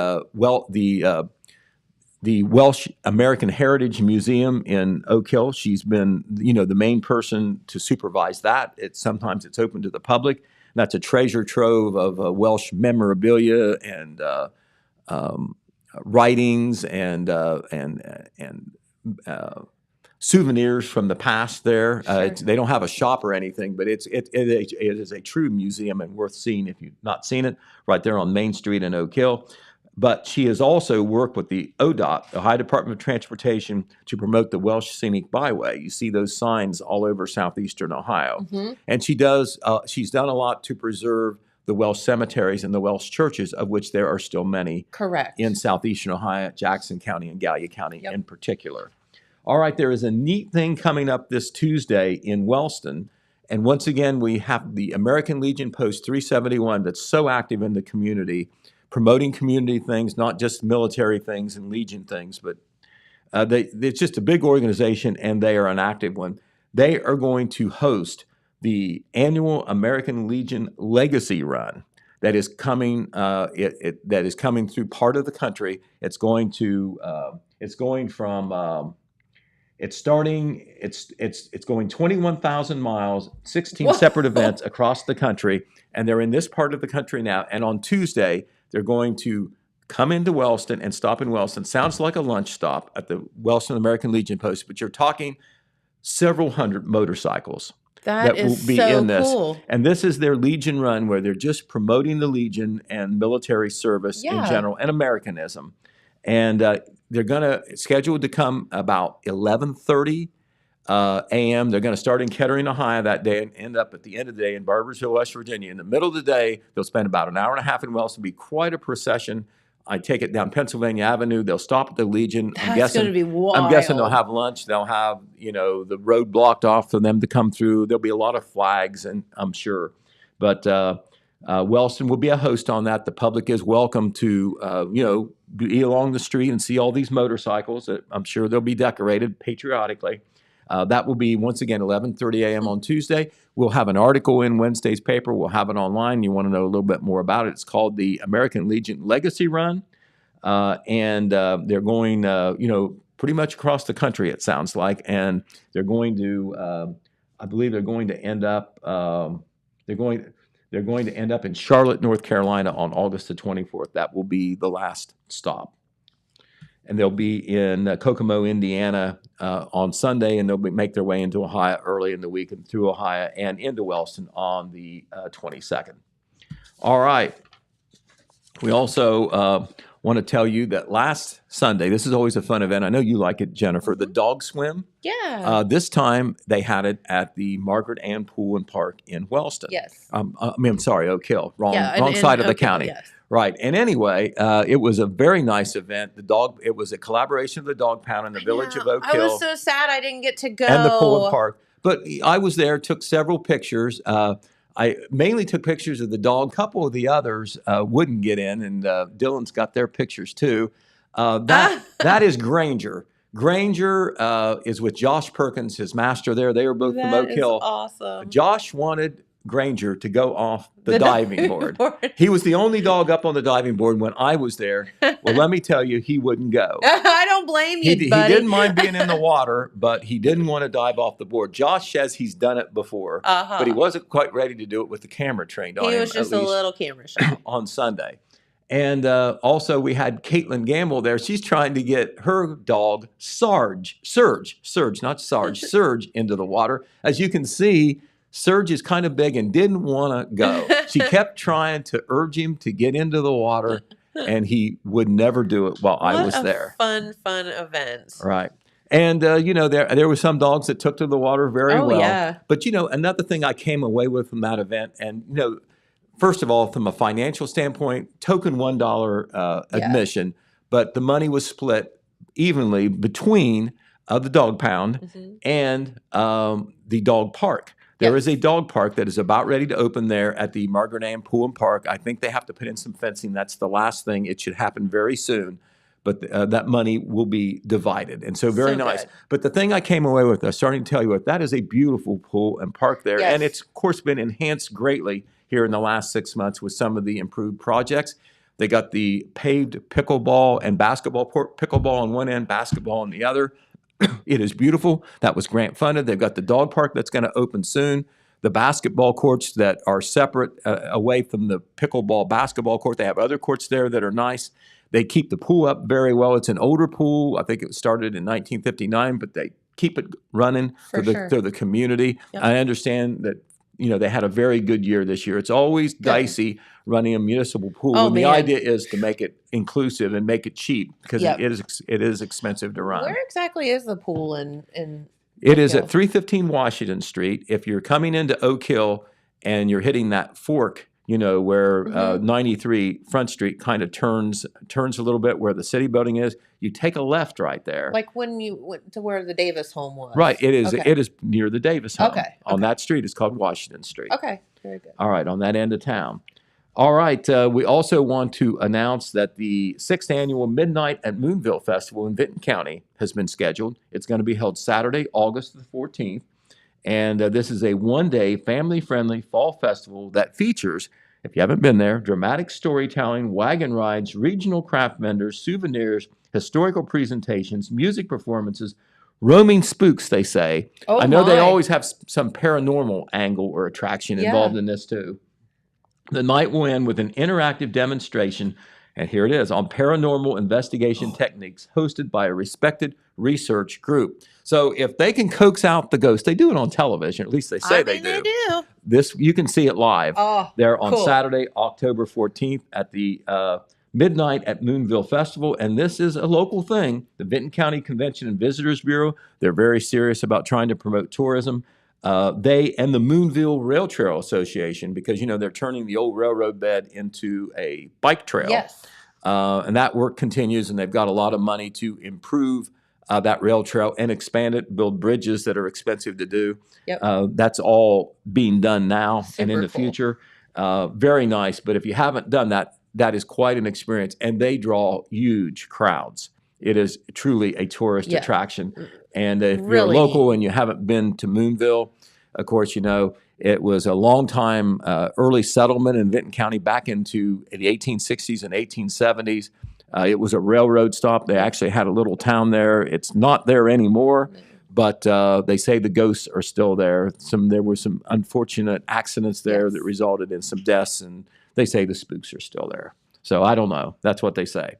Welsh American Heritage Museum in Oak Hill, she's been, the main person to supervise that. Sometimes it's open to the public. That's a treasure trove of Welsh memorabilia and writings and souvenirs from the past there. They don't have a shop or anything, but it is a true museum and worth seeing if you've not seen it, right there on Main Street in Oak Hill. But she has also worked with the ODOT, Ohio Department of Transportation, to promote the Welsh Scenic Byway. You see those signs all over southeastern Ohio. And she's done a lot to preserve the Welsh cemeteries and the Welsh churches, of which there are still many Correct. in southeastern Ohio, Jackson County and Gallia County in particular. All right, there is a neat thing coming up this Tuesday in Wellston. And once again, we have the American Legion Post 371 that's so active in the community, promoting community things, not just military things and Legion things, but it's just a big organization, and they are an active one. They are going to host the annual American Legion Legacy Run that is coming. That is coming through part of the country. It's going from. It's going 21,000 miles, 16 separate events across the country, and they're in this part of the country now. And on Tuesday, they're going to come into Wellston and stop in Wellston. Sounds like a lunch stop at the Wellston American Legion Post, but you're talking several hundred motorcycles that will is be so in this. cool. And this is their Legion Run, where they're just promoting the Legion and military service in general and Americanism. And they're going to scheduled to come about 11:30 a.m. They're going to start in Kettering, Ohio that day and end up at the end of the day in Barboursville, West Virginia. In the middle of the day, they'll spend about an hour and a half in Wellston. It'll be quite a procession. I take it down Pennsylvania Avenue. They'll stop at the Legion. That's going to be wild. I'm guessing they'll have lunch. They'll have, the road blocked off for them to come through. There'll be a lot of flags, and I'm sure. But Wellston will be a host on that. The public is welcome to, be along the street and see all these motorcycles. I'm sure they'll be decorated patriotically. That will be, once again, 11:30 a.m. on Tuesday. We'll have an article in Wednesday's paper. We'll have it online. You want to know a little bit more about it. It's called the American Legion Legacy Run. And they're going, pretty much across the country, it sounds like. And they're going to, I believe they're going to end up, they're going to end up in Charlotte, North Carolina on August the 24th. That will be the last stop. And they'll be in Kokomo, Indiana on Sunday, and they'll make their way into Ohio early in the week and through Ohio and into Wellston on the 22nd. All right. We also want to tell you that last Sunday, this is always a fun event. I know you like it, Jennifer, the dog swim. Yeah. This time they had it at the Margaret Ann Pool and Park in Wellston. Yes. I'm sorry, Oak Hill. Wrong and side of the Oak Hill, county. yes. Right. And anyway, it was a very nice event. It was a collaboration of the Dog Pound and the Village of Oak Hill. I was so sad I didn't get to go. And the Pool and Park. But I was there, took several pictures. I mainly took pictures of the dog. A couple of the others wouldn't get in, and Dylan's got their pictures too. That is Granger. Granger is with Josh Perkins, his master there. They are both from Oak Hill. Awesome. Josh wanted Granger to go off the diving board. He was the only dog up on the diving board when I was there. Well, let me tell you, he wouldn't go. I don't blame you, He buddy. didn't mind being in the water, but he didn't want to dive off the board. Josh says he's done it before, but he wasn't quite ready to do it with the camera trained on him. He was just at a least little camera shy. on Sunday. And also we had Caitlin Gamble there. She's trying to get her dog Surge, not Sarge, Surge into the water. As you can see, Surge is kind of big and didn't want to go. She kept trying to urge him to get into the water, and he would never do it while I was there. Fun event. Right. And, there were some dogs that took to the water very well. Yeah. But, another thing I came away with from that event, and, first of all, from a financial standpoint, token $1 admission, but the money was split evenly between the dog pound and the dog park. There is a dog park that is about ready to open there at the Margaret Ann Pool and Park. I think they have to put in some fencing. That's the last thing. It should happen very soon. But that money will be divided. And so very nice. Good. But the thing I came away with, I was starting to tell you what, that is a beautiful pool and park there. Yes. And it's, of course, been enhanced greatly here in the last 6 months with some of the improved projects. They got the paved pickleball and basketball, pickleball on one end, basketball on the other. It is beautiful. That was grant funded. They've got the dog park that's going to open soon. The basketball courts that are separate away from the pickleball basketball court. They have other courts there that are nice. They keep the pool up very well. It's an older pool. I think it started in 1959, but they keep it running for the community. Yep. I understand that they had a very good year this year. It's always dicey running a municipal pool. Oh, and the man. idea is to make it inclusive and make it cheap because it is expensive to run. Where exactly is the pool in It is Oak at 315 Washington Street. If you're coming into Oak Hill and you're hitting that fork, where 93 Front Street kind of turns a little bit where the city building is, you take a left right there. Like when you went to where the Davis home was? Right. It is. Okay. It is near the Davis home. Okay. On that street. It's called Washington Street. Okay. Very good. All right. On that end of town. All right. We also want to announce that the 6th annual Midnight at Moonville Festival in Vinton County has been scheduled. It's going to be held Saturday, August the 14th. And this is a one-day family-friendly fall festival that features, if you haven't been there, dramatic storytelling, wagon rides, regional craft vendors, souvenirs, historical presentations, music performances, roaming spooks, they say. Oh, I know they my. always have some paranormal angle or attraction involved in this too. The night will end with an interactive demonstration, and here it is, on paranormal investigation techniques hosted by a respected research group. So if they can coax out the ghost, they do it on television, at least they say they do. This, you can see it live. Oh, there on cool. Saturday, October 14th at the Midnight at Moonville Festival. And this is a local thing. The Vinton County Convention and Visitors Bureau, they're very serious about trying to promote tourism. They and the Moonville Rail Trail Association, because, they're turning the old railroad bed into a bike trail. Yes. And that work continues, and they've got a lot of money to improve that rail trail and expand it, build bridges that are expensive to do. Yep. That's all being done now and in Super the cool. future. Very nice. But if you haven't done that, that is quite an experience. And they draw huge crowds. It is truly a tourist attraction. And if Really you're local and you haven't been to Moonville, of course, it was a long time early settlement in Vinton County back into the 1860s and 1870s. It was a railroad stop. They actually had a little town there. It's not there anymore, but they say the ghosts are still there. There were some unfortunate accidents there that resulted in some deaths, and they say the spooks are still there. So I don't know. That's what they say.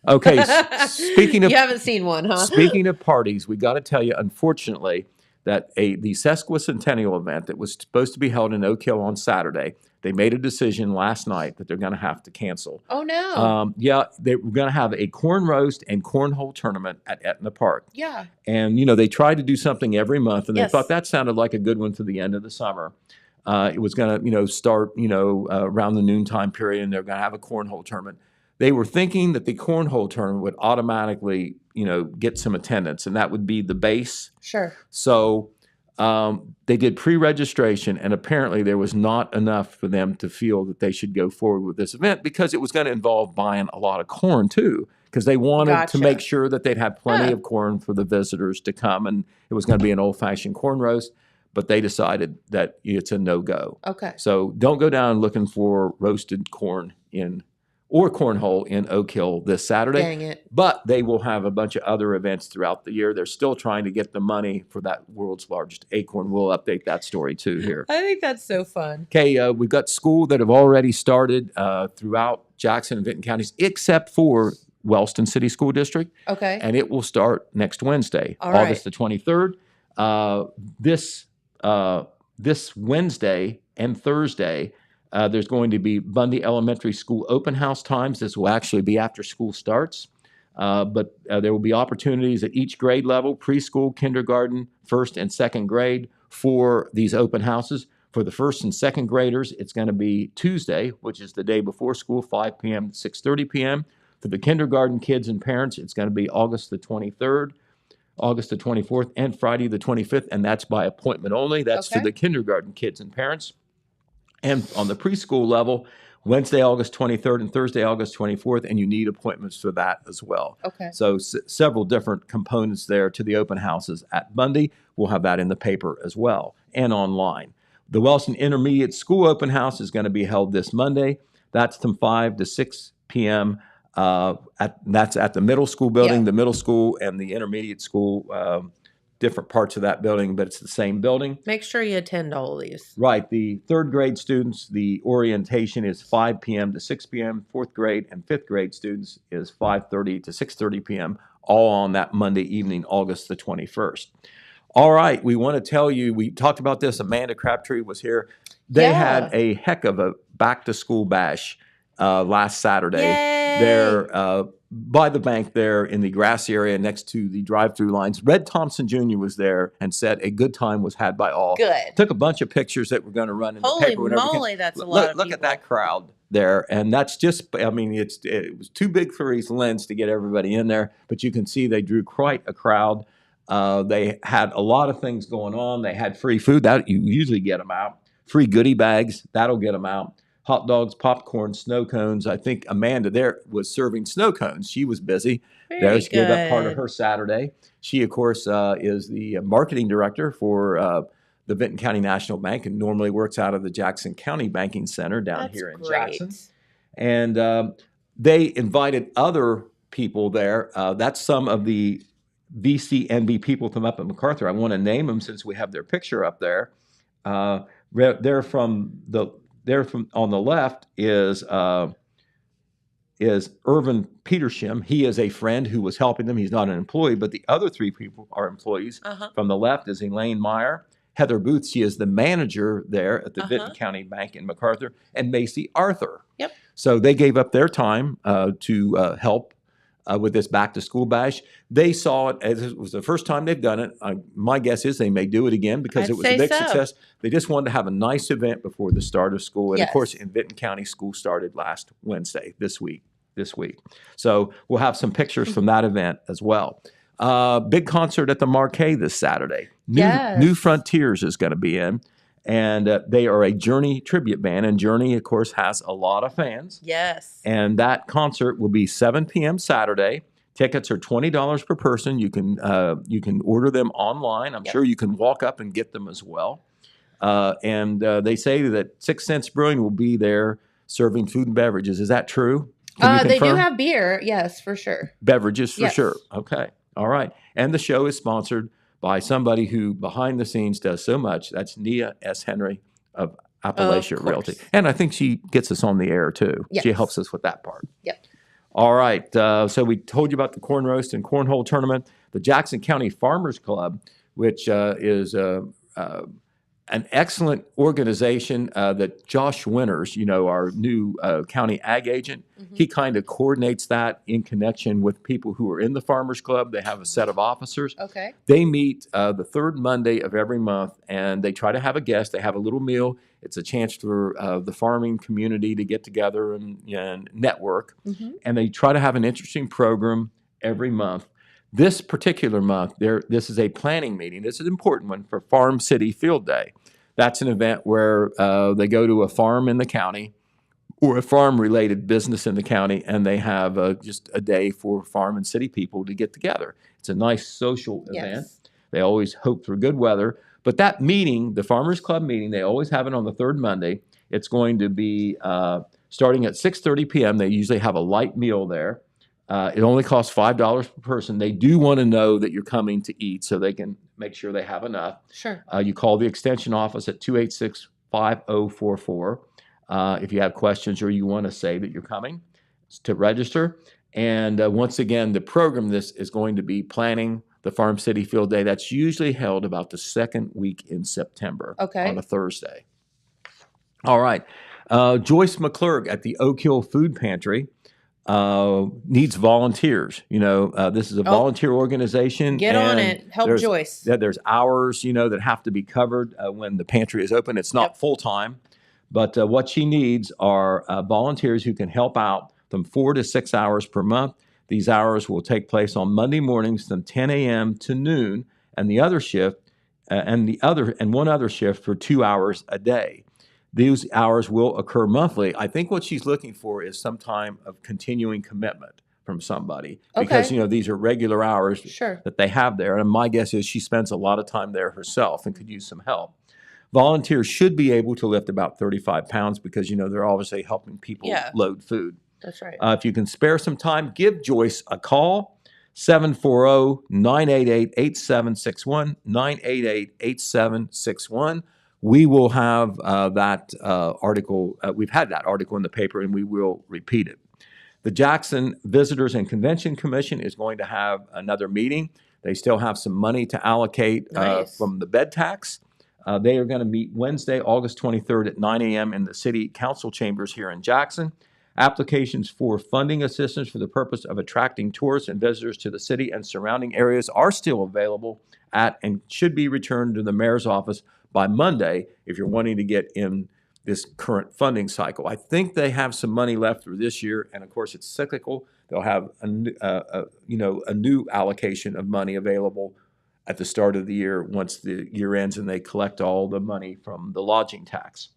Okay, speaking of You haven't seen one, huh? speaking of parties, we got to tell you, unfortunately, that the sesquicentennial event that was supposed to be held in Oak Hill on Saturday, they made a decision last night that they're going to have to cancel. Oh, no. They were going to have a corn roast and cornhole tournament at Etna Park. Yeah. And, they tried to do something every month, and they Yes. thought that sounded like a good one for the end of the summer. It was going to, start, around the noontime period, and they're going to have a cornhole tournament. They were thinking that the cornhole tournament would automatically, get some attendance, and that would be the base. Sure. So they did pre-registration, and apparently there was not enough for them to feel that they should go forward with this event because it was going to involve buying a lot of corn too, because they wanted Gotcha. to make sure that they'd have plenty of corn for the visitors to come, and it was going to be an old-fashioned corn roast. but they decided that it's a no-go. Okay. So don't go down looking for roasted corn or cornhole in Oak Hill this Saturday. Dang it. But they will have a bunch of other events throughout the year. They're still trying to get the money for that world's largest acorn. We'll update that story too here. I think that's so fun. Okay, we've got school that have already started throughout Jackson and Vinton counties, except for Wellston City School District, Okay. and it will start next Wednesday, All right. August the 23rd. This Wednesday and Thursday, there's going to be Bundy Elementary School open house times. This will actually be after school starts. But there will be opportunities at each grade level, preschool, kindergarten, first and second grade, for these open houses. For the first and second graders, it's going to be Tuesday, which is the day before school, 5 p.m. to 6:30 p.m. For the kindergarten kids and parents, it's going to be August the 23rd, August the 24th, and Friday the 25th, and that's by appointment only. That's for Okay. the kindergarten kids and parents. And on the preschool level, Wednesday, August 23rd and Thursday, August 24th, and you need appointments for that as well. Okay. So several different components there to the open houses at Bundy. We'll have that in the paper as well and online. The Wellston Intermediate School open house is going to be held this Monday. That's from 5 to 6 p.m. That's at the middle school building, Yeah. the middle school and the intermediate school, different parts of that building, but it's the same building. Make sure you attend all of these. Right. The third grade students, the orientation is 5 p.m. to 6 p.m. Fourth grade and fifth grade students is 5:30 to 6:30 p.m., all on that Monday evening, August the 21st. All right. We want to tell you, we talked about this. Amanda Crabtree was here. They had a heck of a back to school bash last Saturday. Yay! There by the bank there in the grassy area next to the drive-through lines. Red Thompson Jr. was there and said a good time was had by all. Good. Took a bunch of pictures that we're going to run in the Holy paper. whenever we can. moly, that's a lot of Look people. at that crowd there, and that's just. I mean, it was too big for his lens to get everybody in there, but you can see they drew quite a crowd. They had a lot of things going on. They had free food that you usually get them out. Free goodie bags that'll get them out. Hot dogs, popcorn, snow cones. I think Amanda there was serving snow cones. She was busy. Very She gave up part of good. her Saturday. She, of course, is the marketing director for the Vinton County National Bank and normally works out of the Jackson County Banking Center down That's here in great. Jackson. And they invited other people there. That's some of the VCNB people from up at MacArthur. I want to name them since we have their picture up there. They're from on the left is Irvin Petersham. He is a friend who was helping them. He's not an employee, but the other three people are employees. Uh-huh. From the left is Elaine Meyer. Heather Booth, she is the manager there at the Uh-huh. Vinton County Bank in MacArthur, and Macy Arthur. Yep. So they gave up their time to help with this back to school bash. They saw it as it was the first time they've done it. My guess is they may do it again because I'd it was a say big so. success. They just wanted to have a nice event before the start of school. And of Yes. course, in Vinton County, school started last Wednesday, this week. So we'll have some pictures from that event as well. Big concert at the Marquee this Saturday. Yes. New Frontiers is going to be in. And they are a Journey tribute band. And Journey, of course, has a lot of fans. Yes. And that concert will be 7 p.m. Saturday. Tickets are $20 per person. You can order them online. I'm Yep. sure you can walk up and get them as well. And they say that 6 Cents Brewing will be there serving food and beverages. Is that true? Can you They do confirm? have beer. Yes, for sure. Beverages for Yes. sure. Okay. All right. And the show is sponsored by somebody who behind the scenes does so much. That's Nia S. Henry of Appalachia course. Realty. And I think she gets us on the air too. She Yes. helps us with that part. Yep. All right. So we told you about the corn roast and cornhole tournament. The Jackson County Farmers Club, which is an excellent organization that Josh Winters, our new county ag agent, he kind of coordinates that in connection with people who are in the Farmers Club. They have a set of officers. Okay. They meet the third Monday of every month, and they try to have a guest. They have a little meal. It's a chance for the farming community to get together and network. Mm-hmm. And they try to have an interesting program every month. This particular month, this is a planning meeting. This is an important one for Farm City Field Day. That's an event where they go to a farm in the county or a farm-related business in the county, and they have just a day for farm and city people to get together. It's a nice social event. Yes. They always hope for good weather, But that meeting, the Farmers Club meeting, they always have it on the third Monday. It's going to be starting at 6:30 p.m. They usually have a light meal there. It only costs $5 per person. They do want to know that you're coming to eat so they can make sure they have enough. Sure. You call the extension office at 286-5044 if you have questions or you want to say that you're coming to register. And once again, the program this is going to be planning the Farm City Field Day. That's usually held about the second week in September Okay. on a Thursday. All right. Joyce McClurg at the Oak Hill Food Pantry needs volunteers. This is a volunteer organization. Get on and it. Help there's- Joyce. There's hours, that have to be covered when the pantry is open. It's not Yep. full-time, but what she needs are volunteers who can help out from 4 to 6 hours per month. These hours will take place on Monday mornings from 10 a.m. to noon, and the other shift, and one other shift for 2 hours a day. These hours will occur monthly. I think what she's looking for is some time of continuing commitment from somebody because Okay. these are regular hours Sure. that they have there, and my guess is she spends a lot of time there herself and could use some help. Volunteers should be able to lift about 35 pounds because they're obviously helping people Yeah. load food. That's right. If you can spare some time, give Joyce a call, 740-988-8761, 988-8761. We will have that article. We've had that article in the paper, and we will repeat it. The Jackson Visitors and Convention Commission is going to have another meeting. They still have some money to allocate Nice. from the bed tax. They are going to meet Wednesday, August 23rd at 9 a.m. in the City Council chambers here in Jackson. Applications for funding assistance for the purpose of attracting tourists and visitors to the city and surrounding areas are still available at and should be returned to the mayor's office by Monday if you're wanting to get in this current funding cycle. I think they have some money left for this year, and of course it's cyclical. They'll have a new allocation of money available at the start of the year once the year ends and they collect all the money from the lodging tax.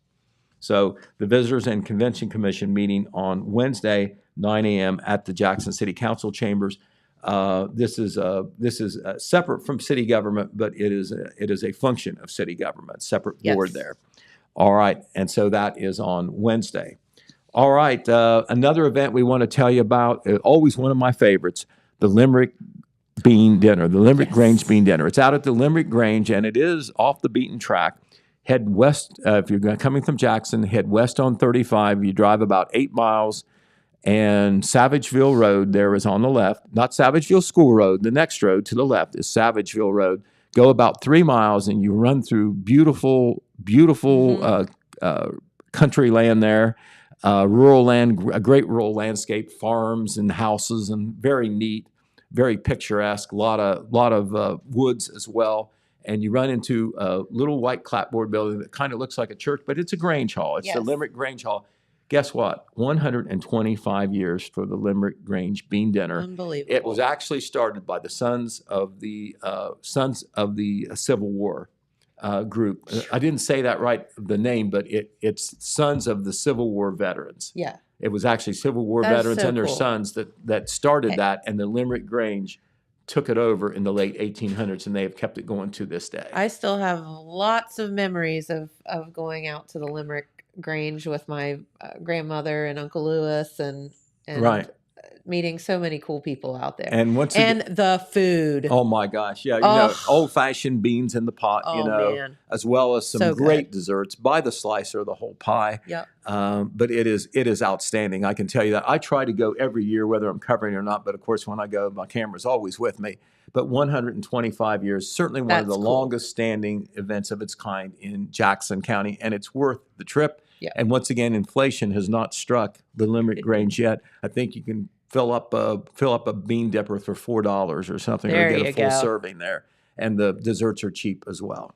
So the Visitors and Convention Commission meeting on Wednesday, 9 a.m. at the Jackson City Council chambers. This is separate from city government, but it is a function of city government, separate board Yes. there. All right, and so that is on Wednesday. All right, another event we want to tell you about, always one of my favorites, the Limerick Bean Dinner, the Limerick Yes. Grange Bean Dinner. It's out at the Limerick Grange, and it is off the beaten track. Head west, if you're coming from Jackson, head west on 35. You drive about 8 miles, and Savageville Road there is on the left. Not Savageville School Road. The next road to the left is Savageville Road. Go about 3 miles, and you run through beautiful country land there, rural land, a great rural landscape, farms and houses, and very neat, very picturesque. Lot of woods as well. And you run into a little white clapboard building that kind of looks like a church, but it's a Grange Hall. It's the Yes. Limerick Grange Hall. Guess what? 125 years for the Limerick Grange Bean Dinner. Unbelievable. It was actually started by the Sons of the Civil War group. I didn't say that right, the name, but it's Sons of the Civil War Veterans. Yeah. It was actually Civil War That's veterans so and their cool. sons that started Hey. that, and the Limerick Grange took it over in the late 1800s, and they have kept it going to this day. I still have lots of memories of going out to the Limerick Grange with my grandmother and Uncle Lewis and Right. meeting so many cool people out there. And once And again, the food. oh my gosh, yeah, Ugh. old-fashioned beans in the pot, Oh, man. as well as some So great good. desserts by the slice or the whole pie. Yep. But it is outstanding. I can tell you that. I try to go every year, whether I'm covering or not. But of course, when I go, my camera's always with me. But 125 years, certainly one of That's the cool. longest standing events of its kind in Jackson County, and it's worth the trip. Yeah. And once again, inflation has not struck the Limerick Grange yet. I think you can fill up a bean dipper for $4 or something, There or get you a full go. serving there. And the desserts are cheap as well.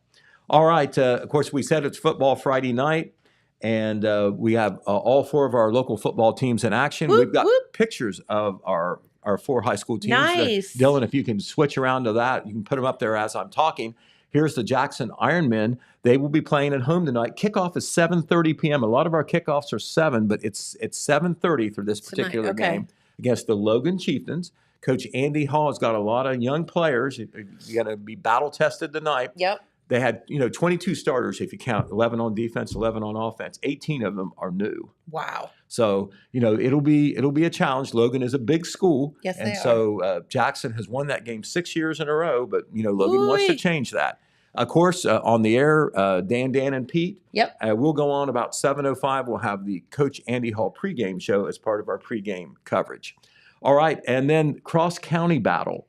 All right. Of course, we said it's football Friday night, and we have all 4 of our local football teams in action. Whoop, We've got whoop. pictures of our 4 high school teams. Nice. Dylan, if you can switch around to that, you can put them up there as I'm talking. Here's the Jackson Ironmen. They will be playing at home tonight. Kickoff is 7:30 p.m. A lot of our kickoffs are 7, but it's 7:30 for this Tonight, particular okay. game against the Logan Chieftains. Coach Andy Hall has got a lot of young players. You're going to be battle tested tonight. Yep. They had 22 starters if you count 11 on defense, 11 on offense. 18 of them are new. Wow. So it'll be a challenge. Logan is a big school, Yes, and they so Jackson has won that game 6 years in a row. But Logan wants to Ooh-wee. change that. Of course, on the air, Dan, and Pete. Yep. We'll go on about 7:05. We'll have the Coach Andy Hall pregame show as part of our pregame coverage. All right, and then cross-county battle.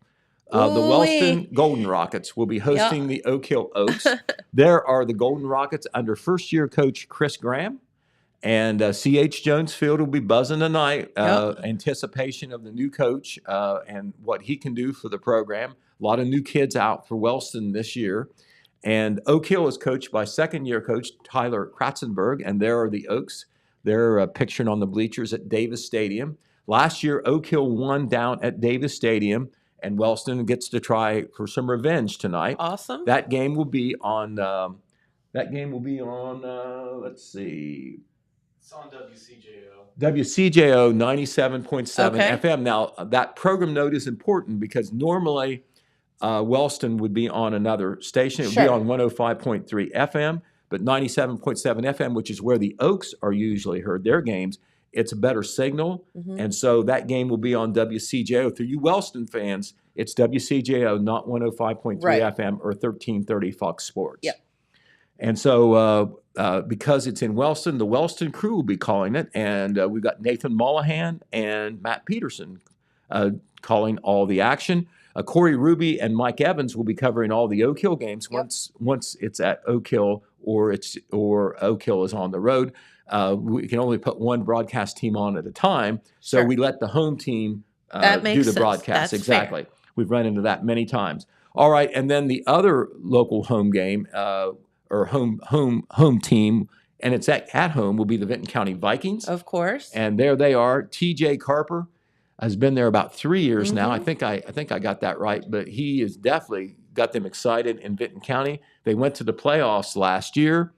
The Ooh-wee. Wellston Golden Rockets will be hosting the Oak Hill Oaks. There are the Golden Rockets under first-year coach Chris Graham. And C.H. Jones Field will be buzzing tonight. Anticipation of the new coach and what he can do for the program. A lot of new kids out for Wellston this year. And Oak Hill is coached by second-year coach Tyler Kratzenberg. And there are the Oaks. They're pictured on the bleachers at Davis Stadium. Last year, Oak Hill won down at Davis Stadium. And Wellston gets to try for some revenge tonight. Awesome. That game will be on. Let's see. It's on WCJO. WCJO 97.7 Okay. FM. Now, that program note is important because normally Wellston would be on another station. It would be Sure. on 105.3 FM, but 97.7 FM, which is where the Oaks are usually heard, their games, it's a better signal. Mhm. And so that game will be on WCJO. For you Wellston fans, it's WCJO, not 105.3 Right. FM or 1330 Fox Sports. Yep. And so because it's in Wellston, the Wellston crew will be calling it. And we've got Nathan Mullahan and Matt Peterson calling all the action. Corey Ruby and Mike Evans will be covering all the Oak Hill games once it's at Oak Hill or Oak Hill is on the road. We can only put one broadcast team on at a time. So Sure. we let the home team That do makes the sense. broadcast. That's Exactly. We've run into that many times. All right. And then the other local home game or home team, and it's at home, will be the Vinton County Vikings. Of course. And there they are. TJ Carper has been there about 3 years now. I Mhm. think I got that right, but he has definitely got them excited in Vinton County. They went to the playoffs last year.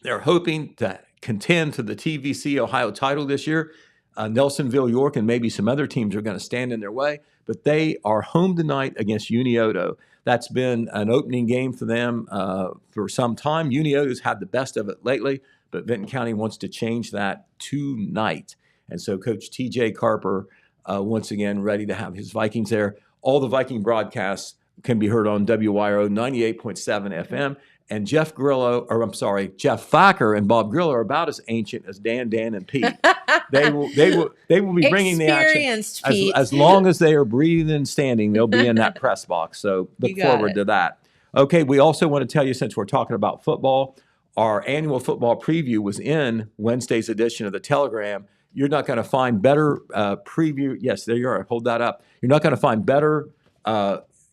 They're hoping to contend to the TVC Ohio title this year. Nelsonville, York, and maybe some other teams are going to stand in their way, but they are home tonight against Unioto. That's been an opening game for them for some time. Unioto's had the best of it lately, but Vinton County wants to change that tonight. And so Coach TJ Carper, once again, ready to have his Vikings there. All the Viking broadcasts can be heard on WYRO 98.7 FM. And Jeff Thacker and Bob Grillo are about as ancient as Dan, and Pete. They will be bringing the action. Experienced, Pete. As long as they are breathing and standing, they'll be in that press box. So look You got forward it. to that. Okay, we also want to tell you, since we're talking about football, our annual football preview was in Wednesday's edition of the Telegram. You're not going to find better preview. Yes, there you are. Hold that up. You're not going to find better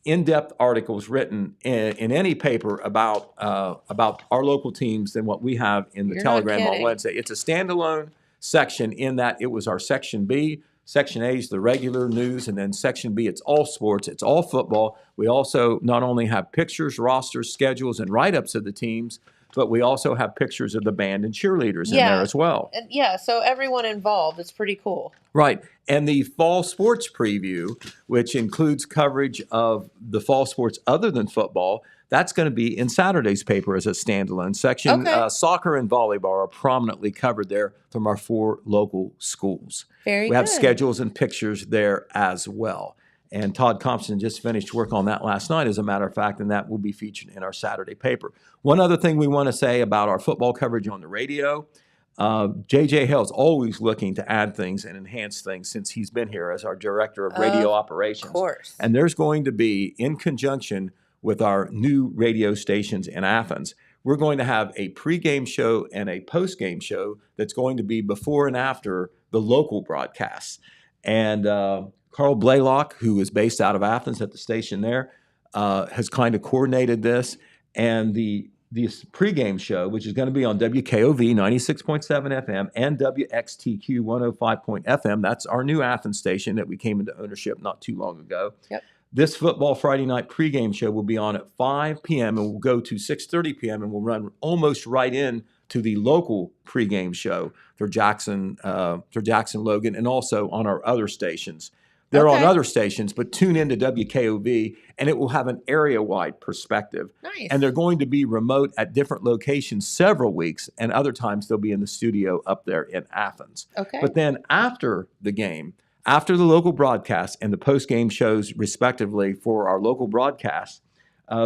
in-depth articles written in any paper about our local teams than what we have in the You're not Telegram on kidding. Wednesday. It's a standalone section in that it was our Section B. Section A is the regular news, and then Section B, it's all sports, it's all football. We also not only have pictures, rosters, schedules, and write-ups of the teams, but we also have pictures of the band and cheerleaders in Yeah. there as well. And yeah, so everyone involved. It's pretty cool. Right. And the fall sports preview, which includes coverage of the fall sports other than football, that's going to be in Saturday's paper as a standalone section. Okay. Soccer and volleyball are prominently covered there from our 4 local schools. Very We have good. schedules and pictures there as well. And Todd Compson just finished work on that last night, as a matter of fact, and that will be featured in our Saturday paper. One other thing we want to say about our football coverage on the radio, J.J. Hale's always looking to add things and enhance things since he's been here as our Director of Radio Operations. Of course. And there's going to be, in conjunction with our new radio stations in Athens, we're going to have a pregame show and a postgame show that's going to be before and after the local broadcasts. And Carl Blaylock, who is based out of Athens at the station there, has kind of coordinated this. And this pregame show, which is going to be on WKOV 96.7 FM and WXTQ 105.FM, that's our new Athens station that we came into ownership not too long ago. Yep. This football Friday night pregame show will be on at 5 p.m. and will go to 6:30 p.m. and will run almost right in to the local pregame show for Jackson Logan, and also on our other stations. They're on Okay. other stations, but tune into WKOV and it will have an area-wide perspective. Nice. And they're going to be remote at different locations several weeks, and other times they'll be in the studio up there in Athens. okay. But then after the game, after the local broadcast and the post-game shows respectively for our local broadcasts,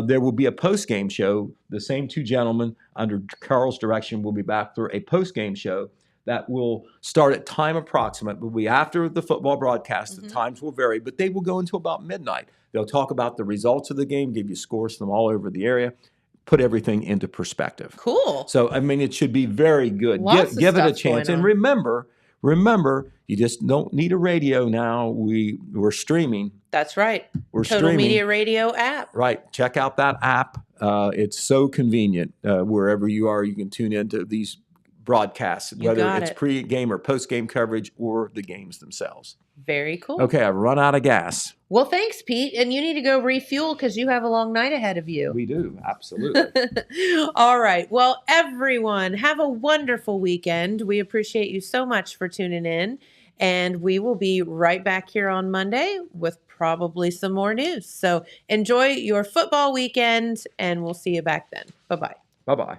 there will be a post-game show. The same two gentlemen under Carl's direction will be back for a post-game show that will start at time approximate, will be after the football broadcast. The times will vary, but they will go until about midnight. They'll talk about the results of the game, give you scores from all over the area, put everything into perspective. Cool. So, I mean, it should be very good. Lots of Give it a stuff chance. going And on. remember, you just don't need a radio now. We're streaming. That's right. We're Total streaming. Media Radio app. Right. Check out that app. It's so convenient. Wherever you are, you can tune into these broadcasts, You whether got it's it. pre-game or post-game coverage or the games themselves. Very cool. Okay, I've run out of gas. Well, thanks, Pete. And you need to go refuel because you have a long night ahead of you. We do, absolutely. All right. Well, everyone, have a wonderful weekend. We appreciate you so much for tuning in. And we will be right back here on Monday with probably some more news. So enjoy your football weekend, and we'll see you back then. Bye-bye. Bye-bye.